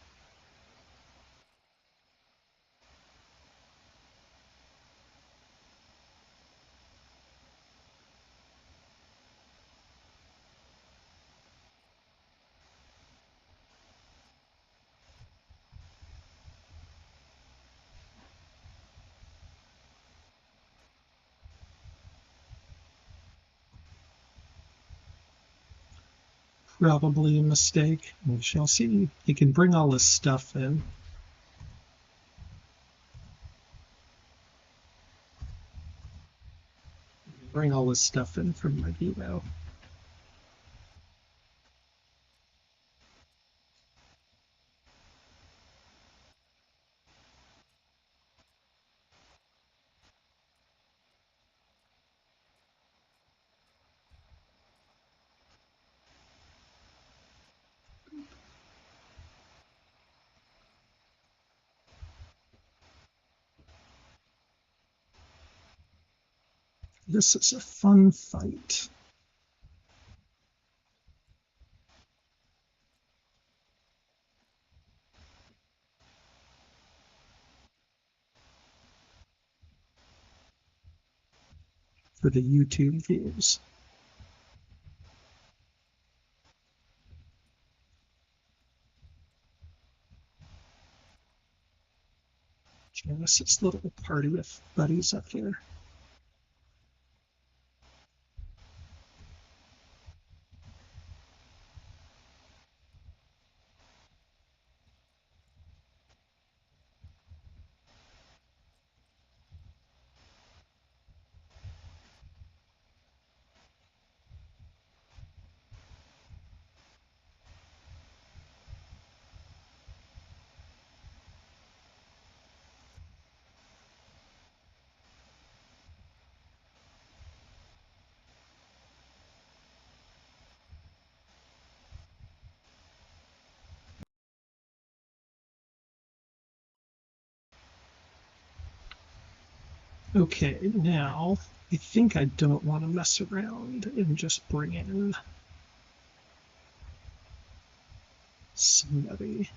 Probably a mistake. We shall see. He can bring all this stuff in. Bring all this stuff in from my depot. This is a fun fight. For the YouTube views. Janice's little party of buddies up here. Okay, now I think I don't want to mess around and just bring in somebody.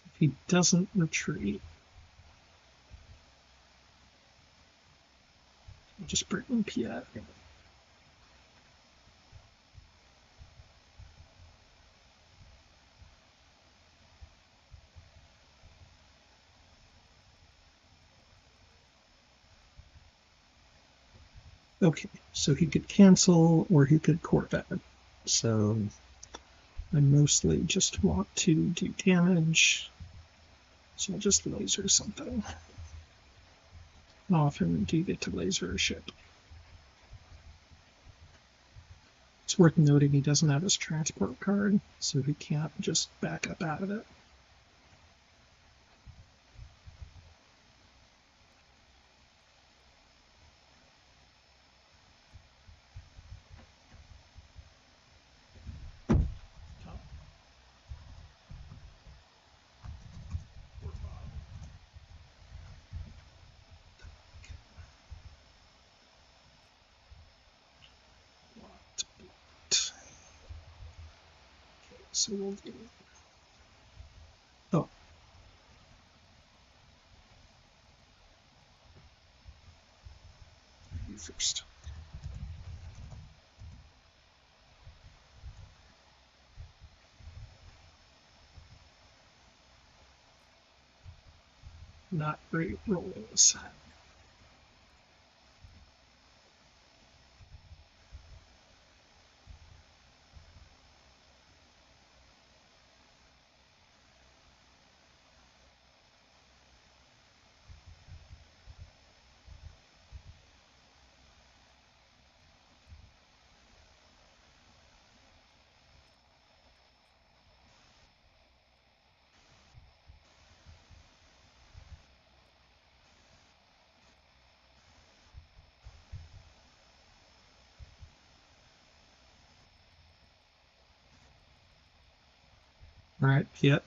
If he doesn't retreat, I'll just bring in Piet. Okay, so he could cancel or he could Corvette. So I mostly just want to do damage. So I'll just laser something. How often do you get to laser a ship? It's worth noting he doesn't have his transport card, so he can't just back up out of it. So we'll do. Oh. You first. Not great rolls. All right, Piet.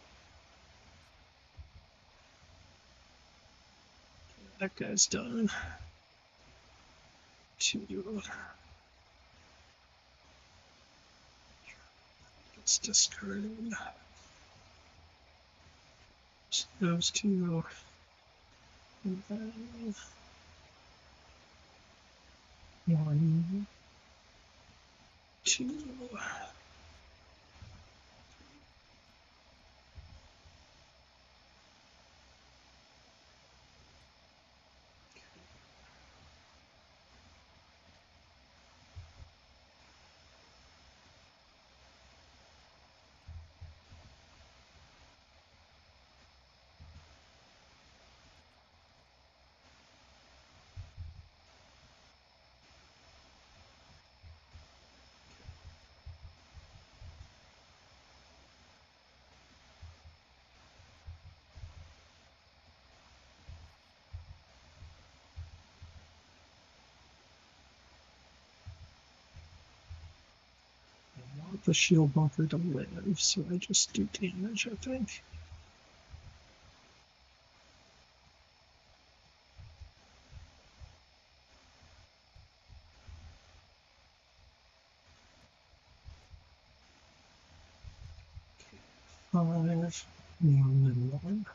That guy's done. It's discarded. So those two. And then 1, 2. I want the shield bunker to live, so I just do damage, I think. Okay. 5, 1, and 1.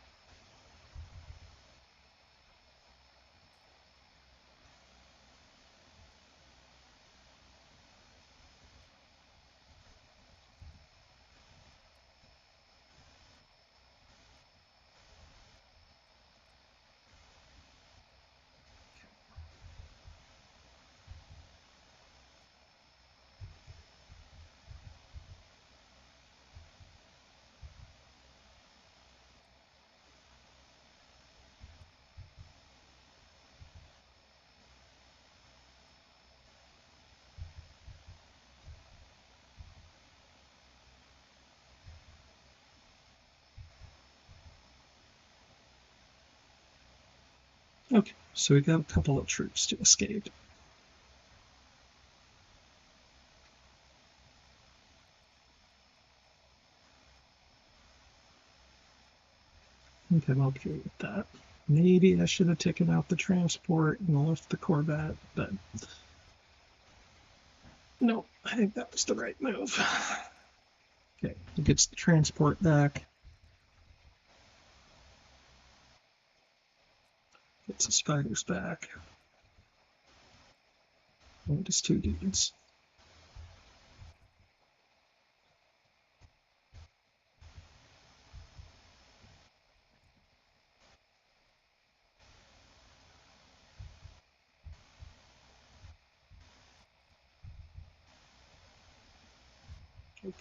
Okay, so we got a couple of troops to escape. I think I'm okay with that. Maybe I should have taken out the transport and left the Corvette, but no, I think that was the right move. Okay, he gets the transport back. Gets the spiders back. And just 2 dudes.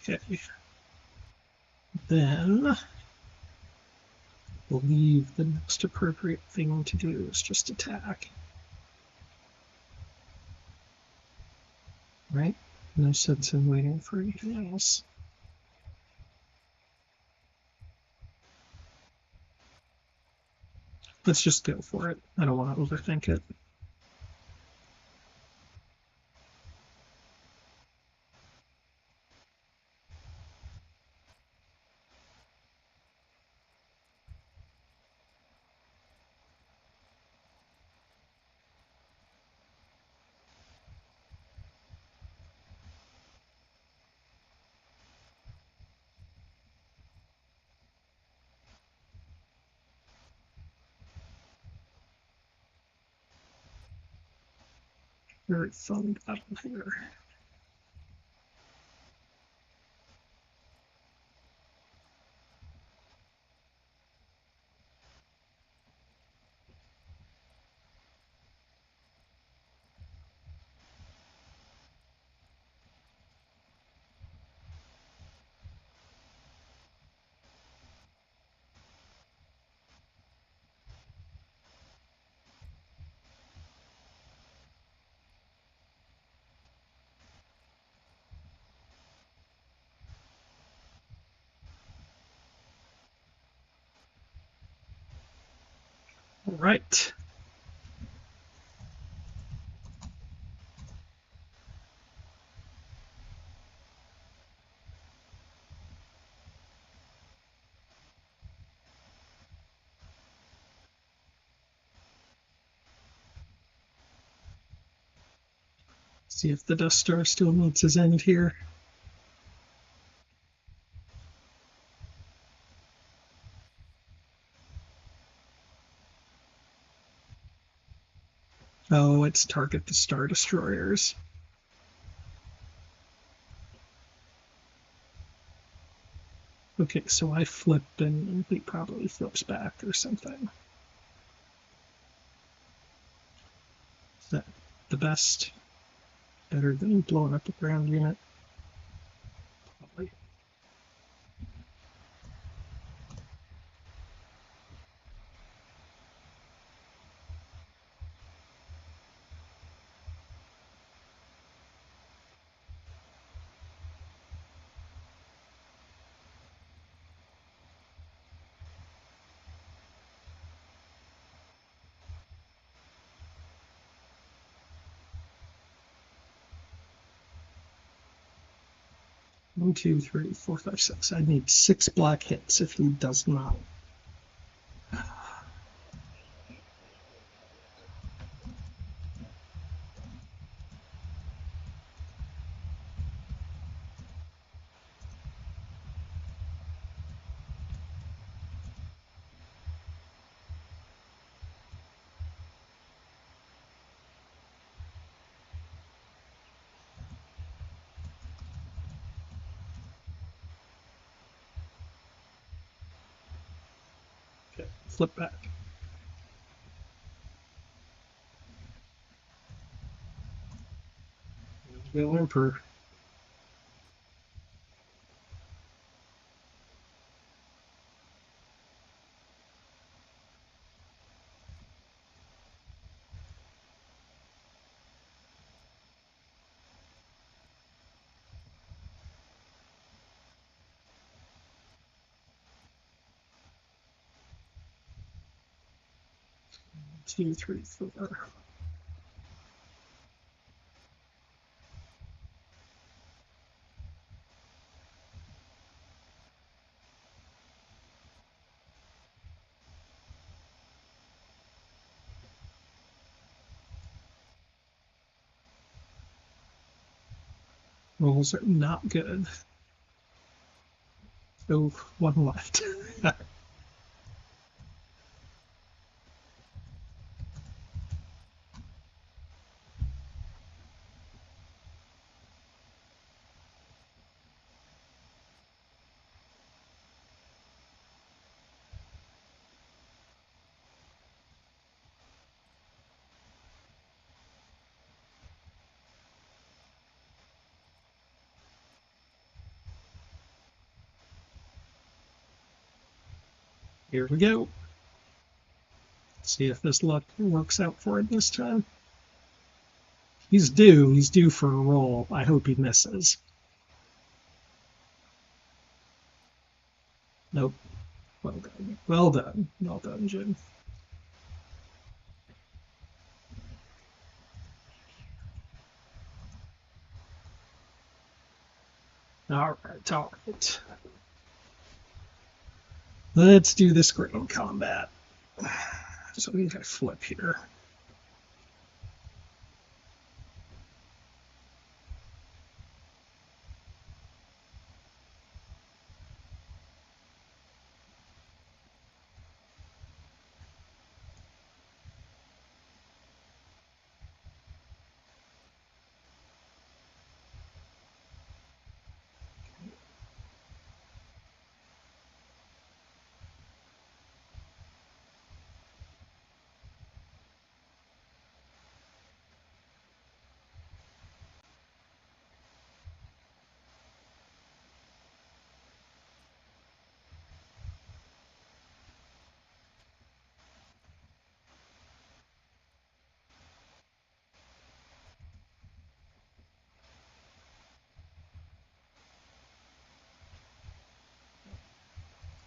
Okay. Then I believe the next appropriate thing to do is just attack. Right? No sense in waiting for anything else. Let's just go for it. I don't want to overthink it. Very fun battle here. All right. See if the Death Star still meets his end here. Oh, it's target the Star Destroyers. Okay, so I flip and he probably flips back or something. Is that the best? Better than blowing up a ground unit? Probably. One, two, three, four, five, six. I need 6 black hits if he does not. Okay, flip back. Go Emperor. Two, three, four. Rolls are not good. So one left. Here we go. See if this luck works out for it this time. He's due. He's due for a roll. I hope he misses. Nope. Well done. Well done. Well done, Jim. All right. All right. Let's do this green combat. So we got to flip here.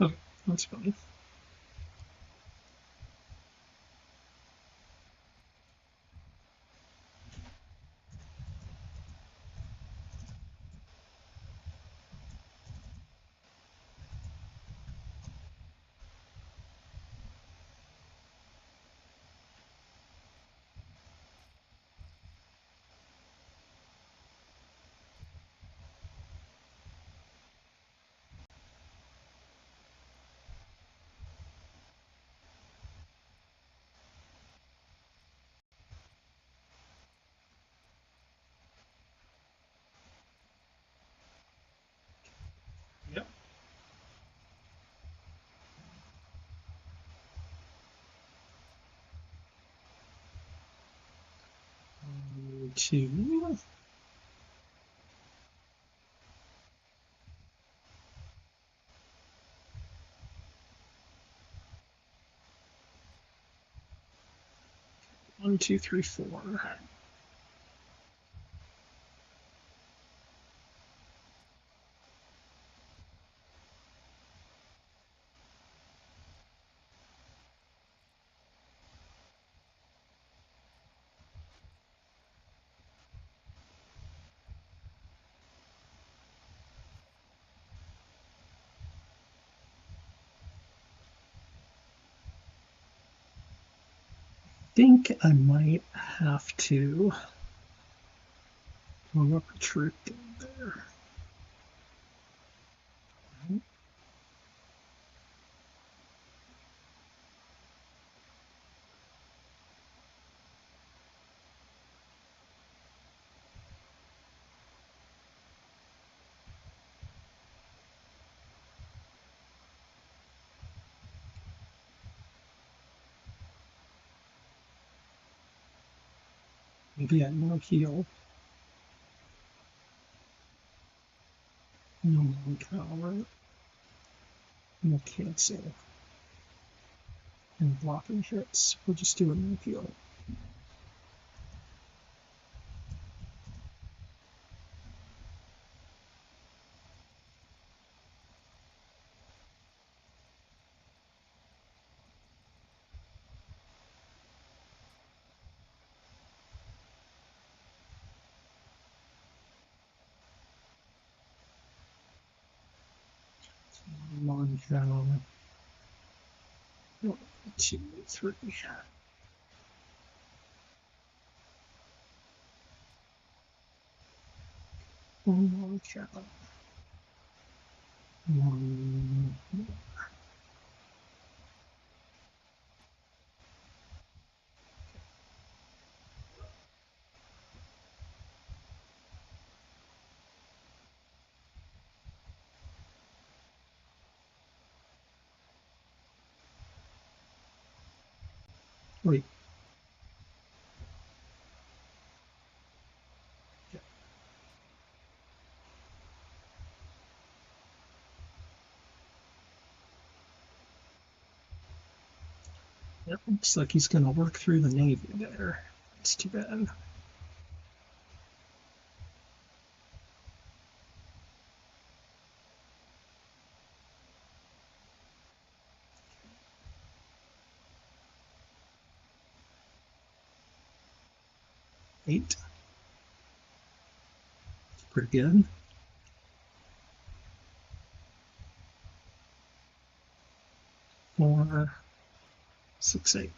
Oh, that's funny. Yep. 2. 1, 2, 3, 4. Think I might have to move up a troop there. Maybe I no heal. No more power. No cancel. And blocking hits. We'll just do a no heal. One down. 1, 2, 3. One more down. 1. Wait. It looks like he's going to work through the Navy there. It's too bad. 8. Pretty good. 4, 6, 8.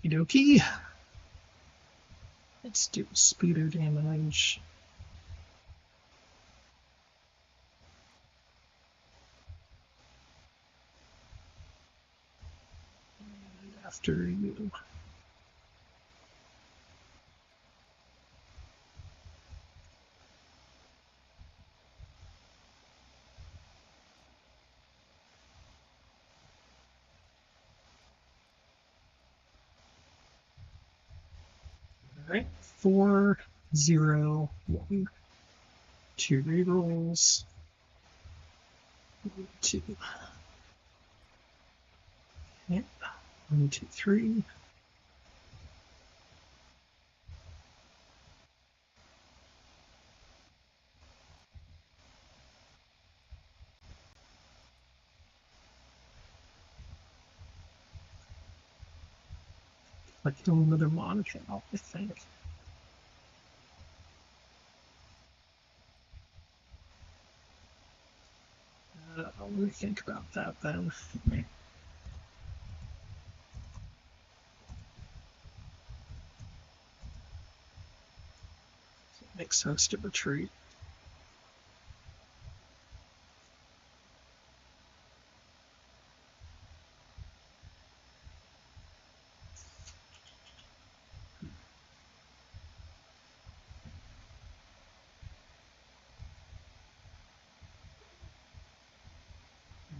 Okie dokie. Let's do speeder damage. After you. All right, 4, 0, 1. 2 rerolls. 2. Okay. 1, 2, 3. Like kill another Moncal, I think. Let me think about that then. Makes sense to retreat.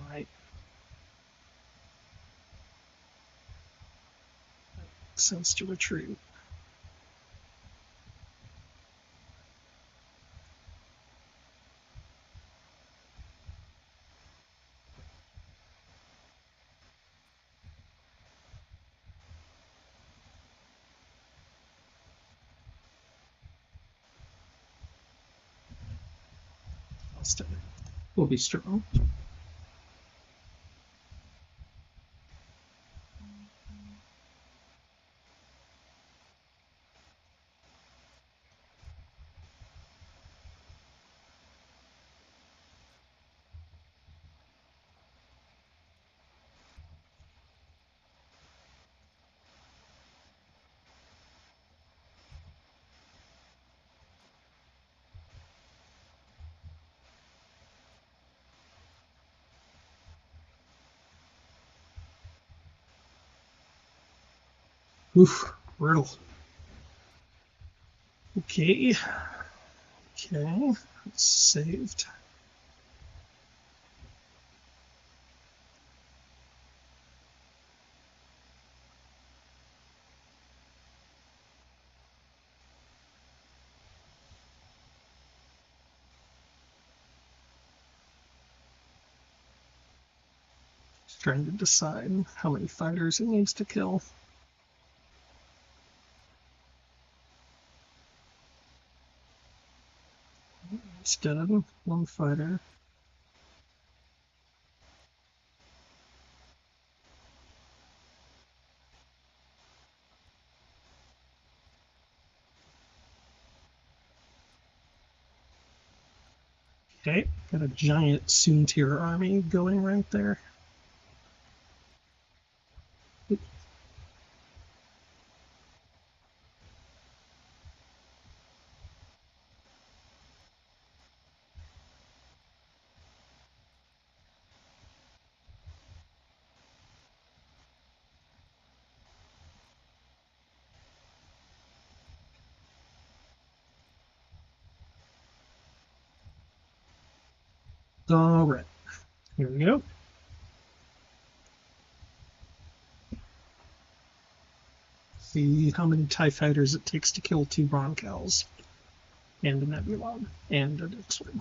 Might make sense to retreat. Austin will be strong. Oof, brutal. Okay. Okay, it's saved. Just trying to decide how many fighters it needs to kill. It's dead. 1 fighter. Okay, got a giant Soontir army going right there. All right, here we go. See how many TIE fighters it takes to kill 2 Broncals and a Nebulon and an X-Wing.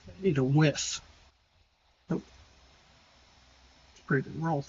I need a whiff. Nope. Pretty good roll.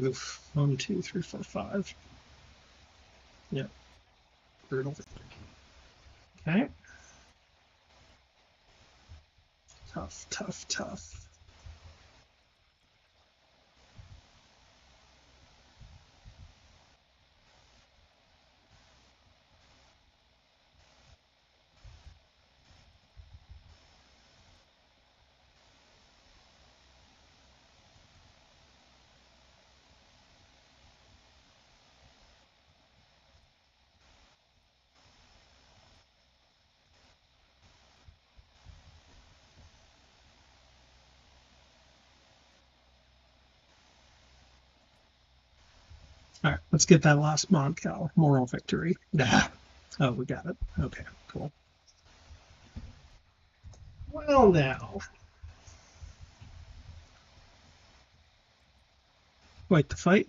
Oof. 1, 2, 3, 4, 5. Yep. Brutal. Okay. Tough, tough, tough. All right, let's get that last Moncal. Moral victory. Nah. Oh, we got it. Okay, cool. Well, now. Quite the fight.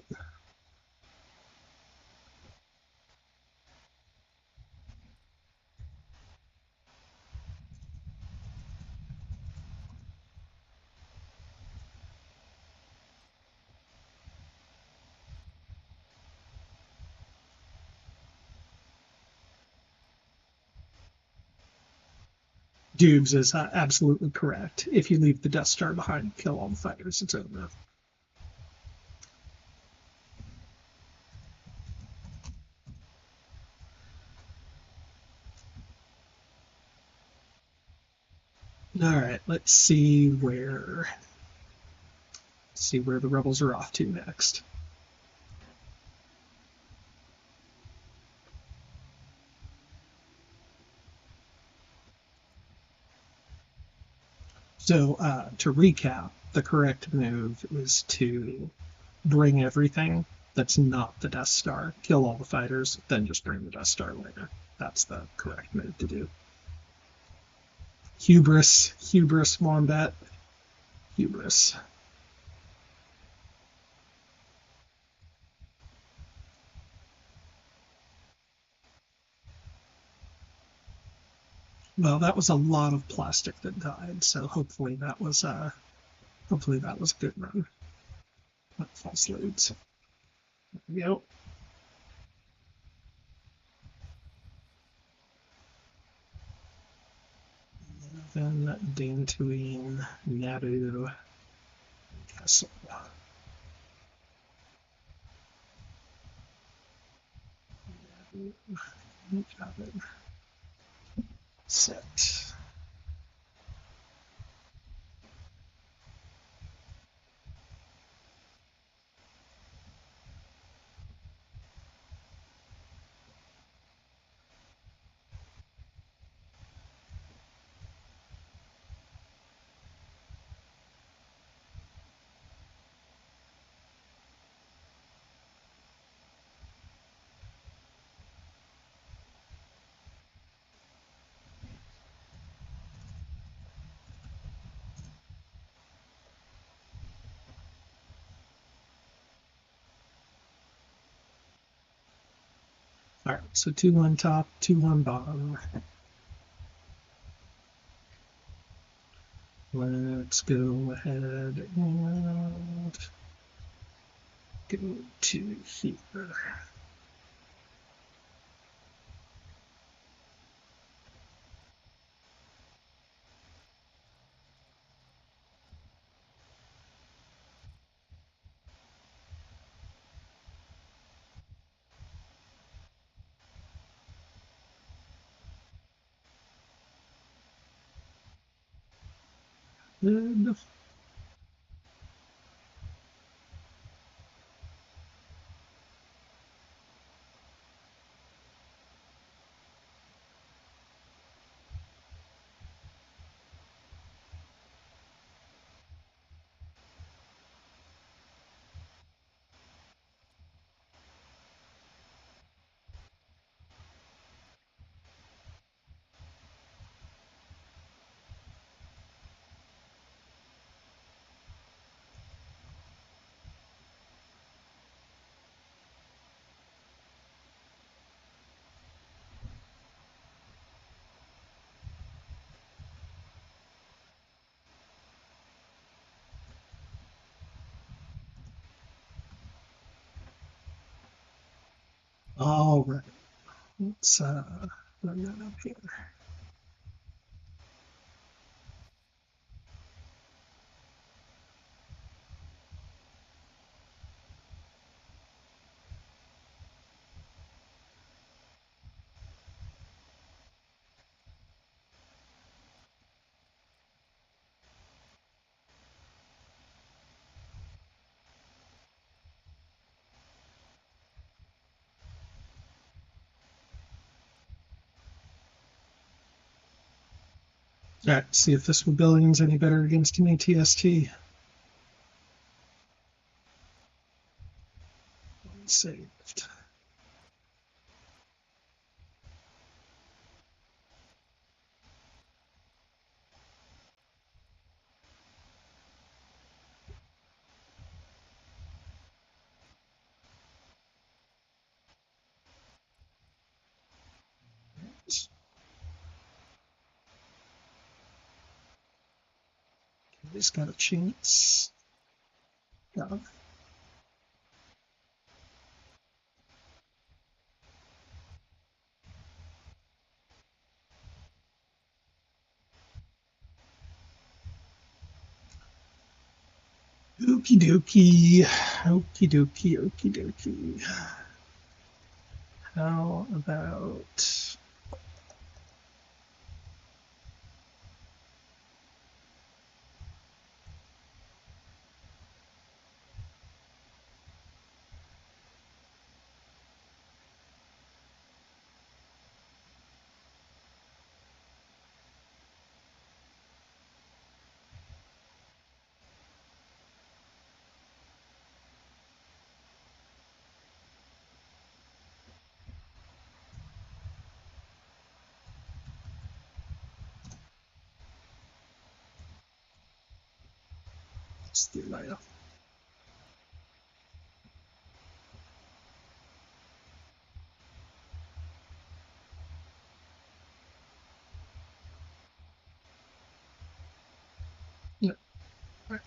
Dubes is absolutely correct. If you leave the Death Star behind, kill all the fighters, it's over. All right, let's see where the rebels are off to next. So to recap, the correct move is to bring everything that's not the Death Star, kill all the fighters, then just bring the Death Star later. That's the correct move to do. Hubris, Wombat, hubris. Well, that was a lot of plastic that died, so hopefully that was a good run. Not false loads. There we go. Then Dantooine, Naboo, Castle. Got it. Set. All right, so 2-1 top, 2-1 bottom. Let's go ahead and go to here. Good. All right. Let's run that up here. All right, see if this rebellion's any better against an ATST. Saved. He's got a chance. Yeah. Okie dokie. Okie dokie. Okie dokie. How about... Let's do that. Yeah. Right.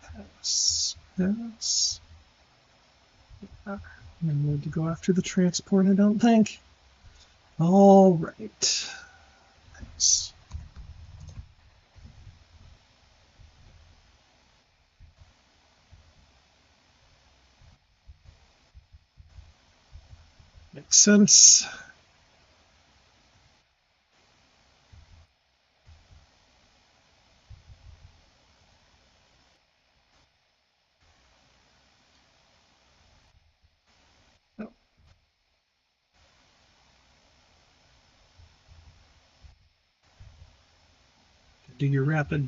Pass. Pass. I need to go after the transport, I don't think. All right. Pass. Makes sense. Oh, do your rapid.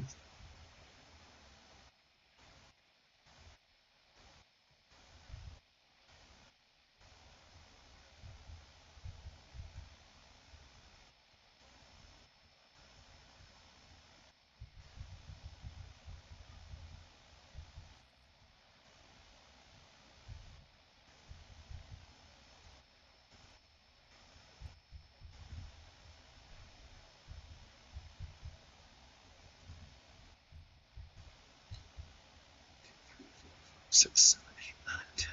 Six, 7, 8, 9, 10.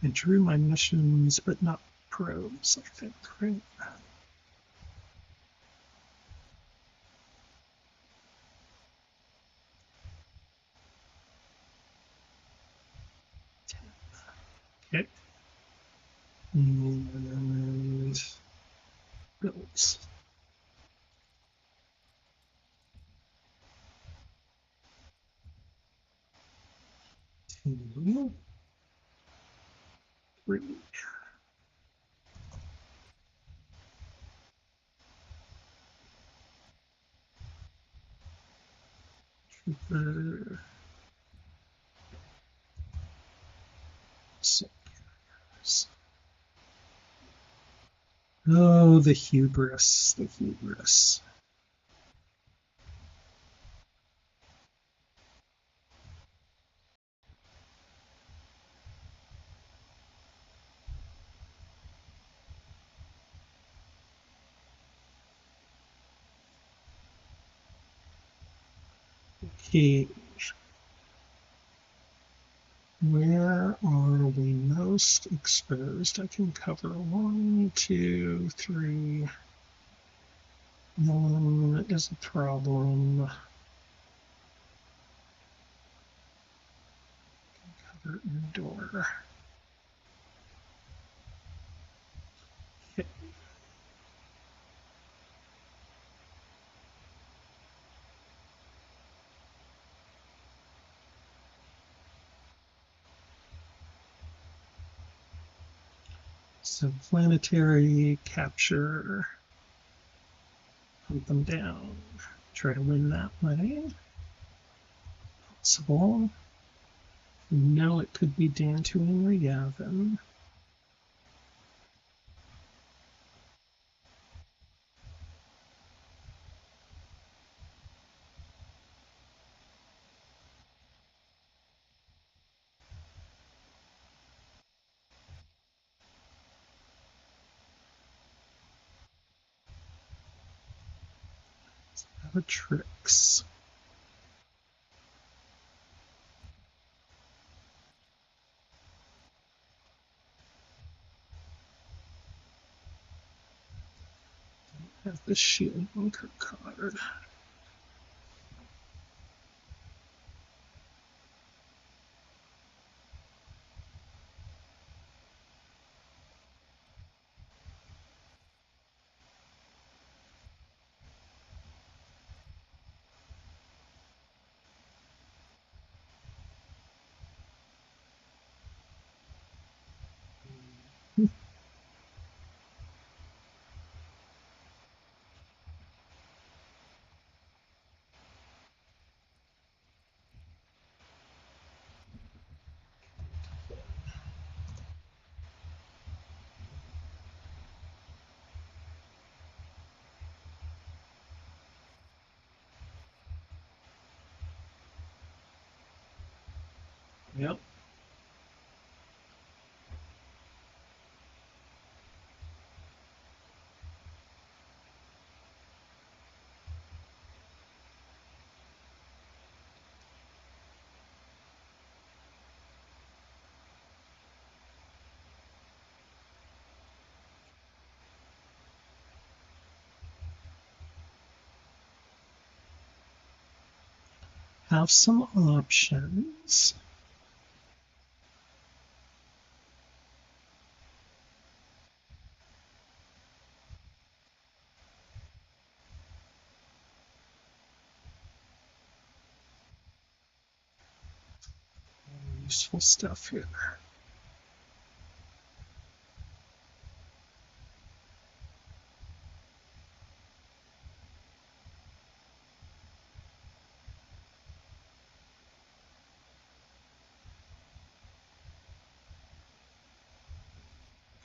And drew my missions, but not probes, I think, right? Okay. And builds. 2, 3. The oh, the hubris, the hubris. Okay. Where are we most exposed? I can cover 1, 2, 3. None is a problem. Cover indoor. Okay. So planetary capture, hunt them down, try to win that money. Possible. No, it could be Dantooine or Yavin. Have a tricks. Have the shield bunker card. Yep. Have some options. Useful stuff here.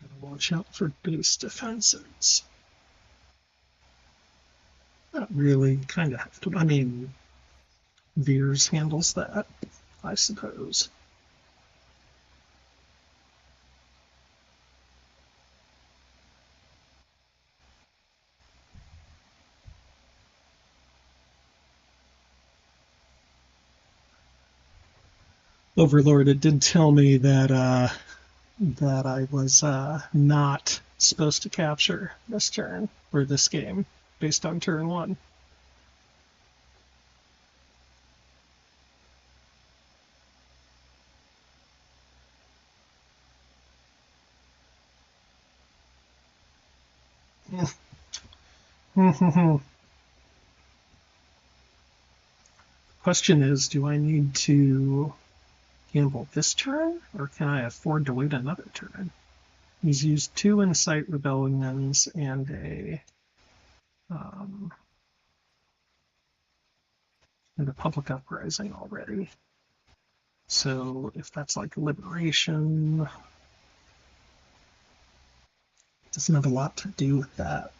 Gotta watch out for base defenses. Not really, kind of have to. I mean, Veers handles that, I suppose. Overlord, it did tell me that that I was not supposed to capture this turn or this game based on turn 1. Question is, do I need to gamble this turn, or can I afford to wait another turn? He's used 2 Incite Rebellions and a and a public uprising already. So if that's like liberation, it doesn't have a lot to do with that.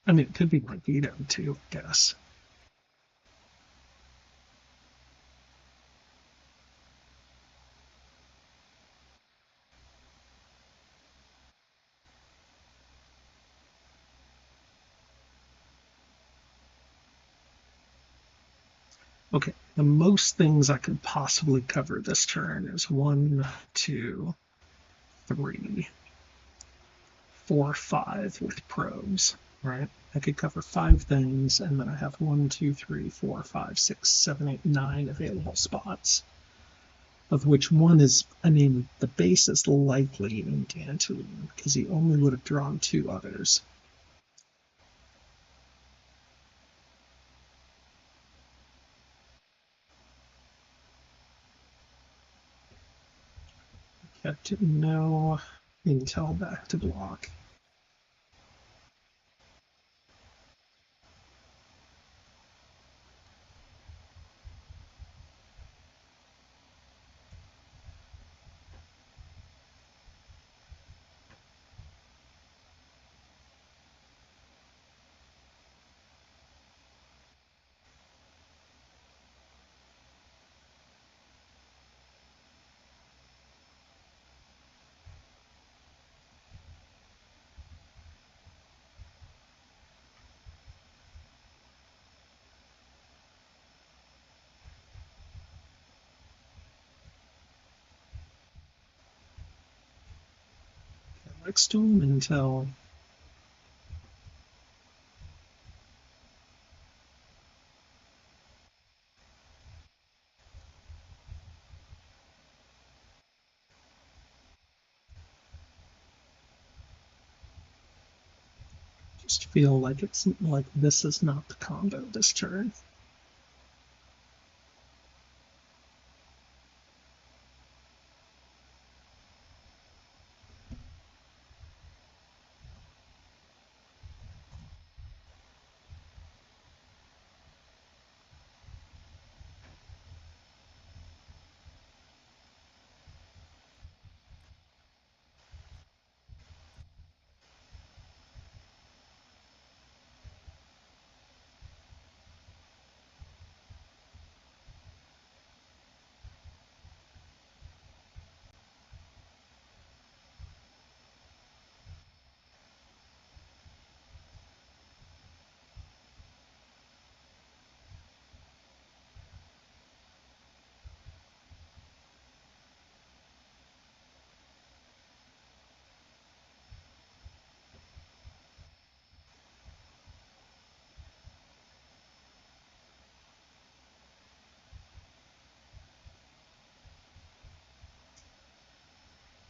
I mean, it could be like veto too, I guess. Okay, the most things I could possibly cover this turn is 1, 2, 3, 4, 5 with probes, right? I could cover 5 things, and then I have 1, 2, 3, 4, 5, 6, 7, 8, 9 available spots, of which one is, I mean, the base is likely in Dantooine, because he only would have drawn 2 others. Kept no intel back to block. Next to him until just feel like it's like this is not the combo this turn.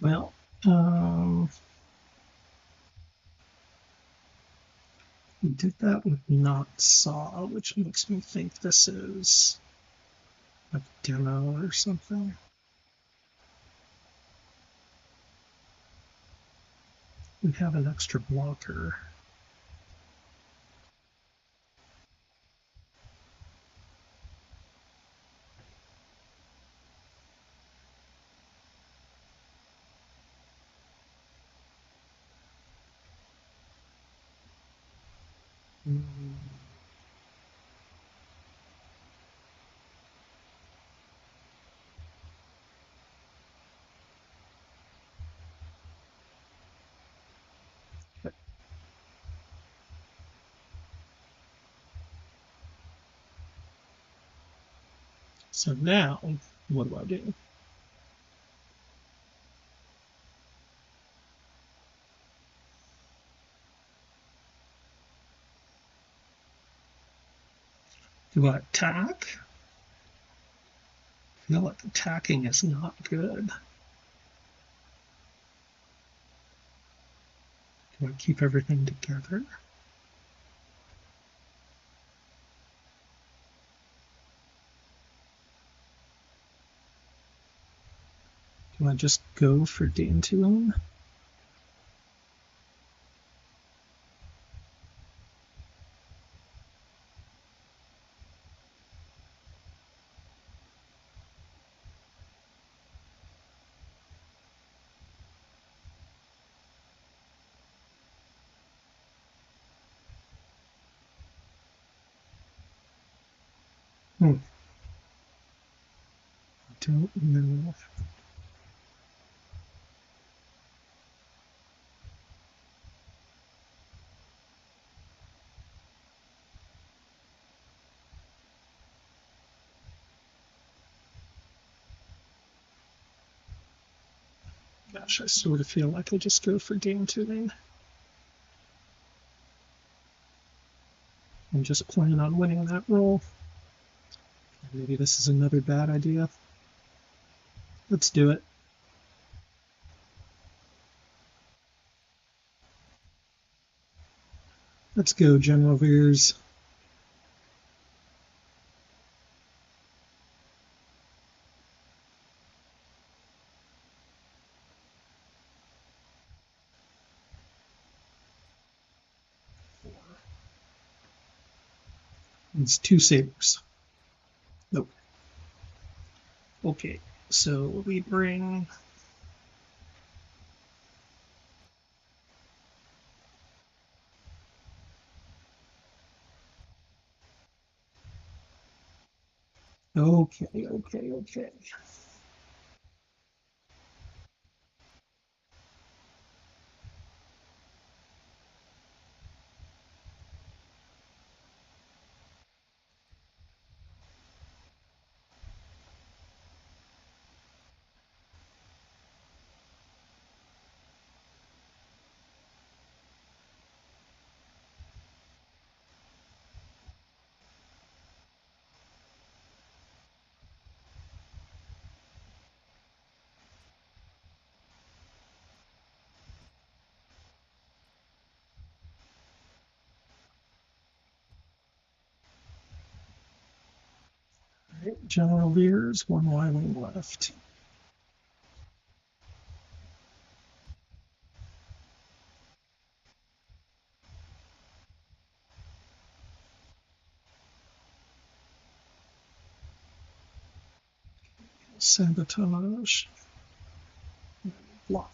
Well, we did that with not saw, which makes me think this is a demo or something. We have an extra blocker. Mm. So now, what do I do? Do I attack? I feel like attacking is not good. Do I keep everything together? Do I just go for Dantooine? Hmm. Don't know. Gosh, I sort of feel like I just go for game tuning. I'm just planning on winning that roll. Maybe this is another bad idea. Let's do it. Let's go, General Veers. It's 2 sabers. Nope. Okay, so we bring. Okay. Right, General Veers, 1 Y-wing left. Sabotage. Block.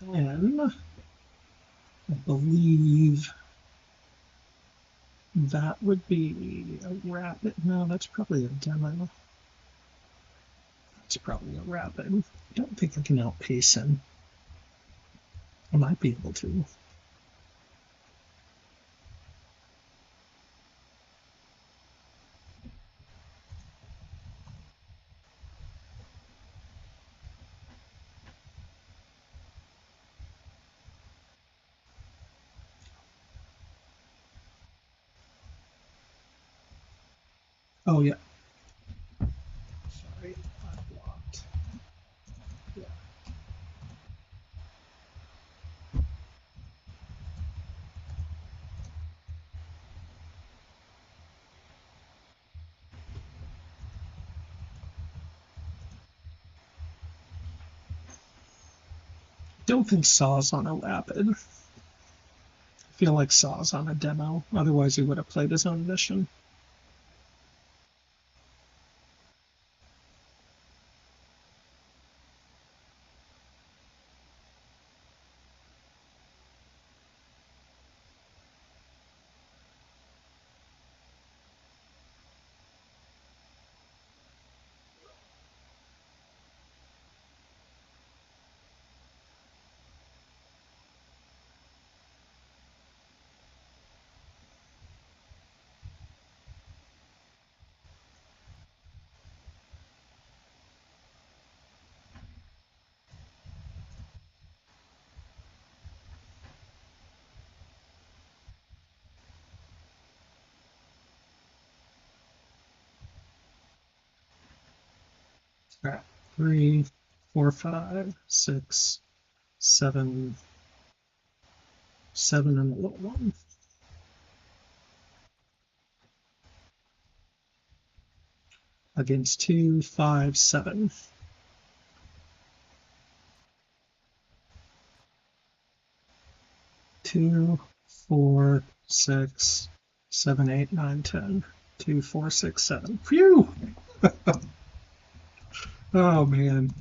Then I believe that would be a rapid. No, that's probably a demo. That's probably a rapid. I don't think I can outpace him. I might be able to. Oh, yeah. Sorry, I blocked. Yeah. Don't think Saw's on a rapid. I feel like Saw's on a demo. Otherwise, he would have played his own mission. All right. 3, 4, 5, 6, 7, 7, and a little one. Against 2, 5, 7. 2, 4, 6, 7, 8, 9, 10. 2, 4, 6, 7. Phew! Oh man.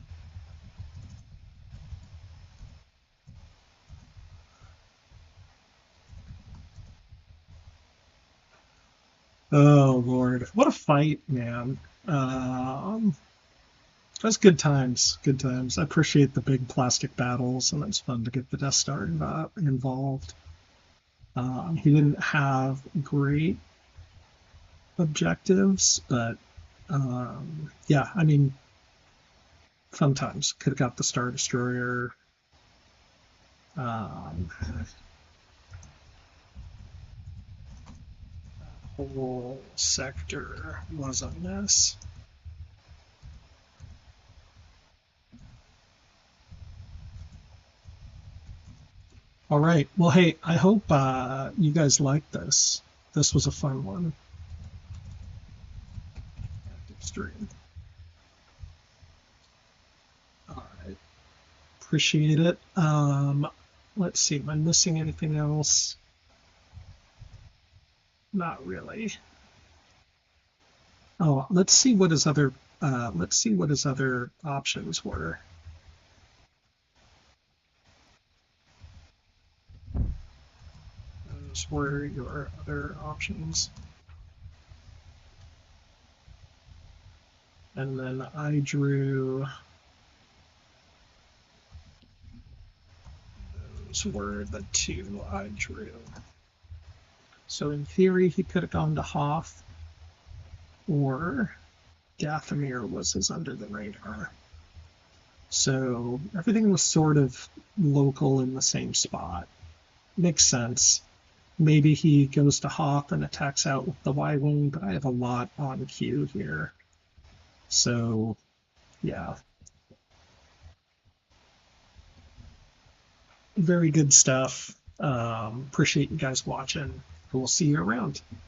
Oh Lord, what a fight, man. Um, that's good times. Good times. I appreciate the big plastic battles, and it's fun to get the Death Star involved. He didn't have great objectives, but yeah, I mean, fun times. Could have got the Star Destroyer. Um, whole sector was a mess. All right. Well, hey, I hope you guys liked this. This was a fun one. Stream. All right. Appreciate it. Let's see. Am I missing anything else? Not really. Oh, let's see what his other. Let's see what his other options were. Those were your other options. And then I drew. Those were the two I drew. So in theory, he could have gone to Hoth, or Dathomir was his under the radar. So everything was sort of local in the same spot. Makes sense. Maybe he goes to Hoth and attacks out with the Y-Wing, but I have a lot on cue here. So, yeah, very good stuff. Appreciate you guys watching. We'll see you around.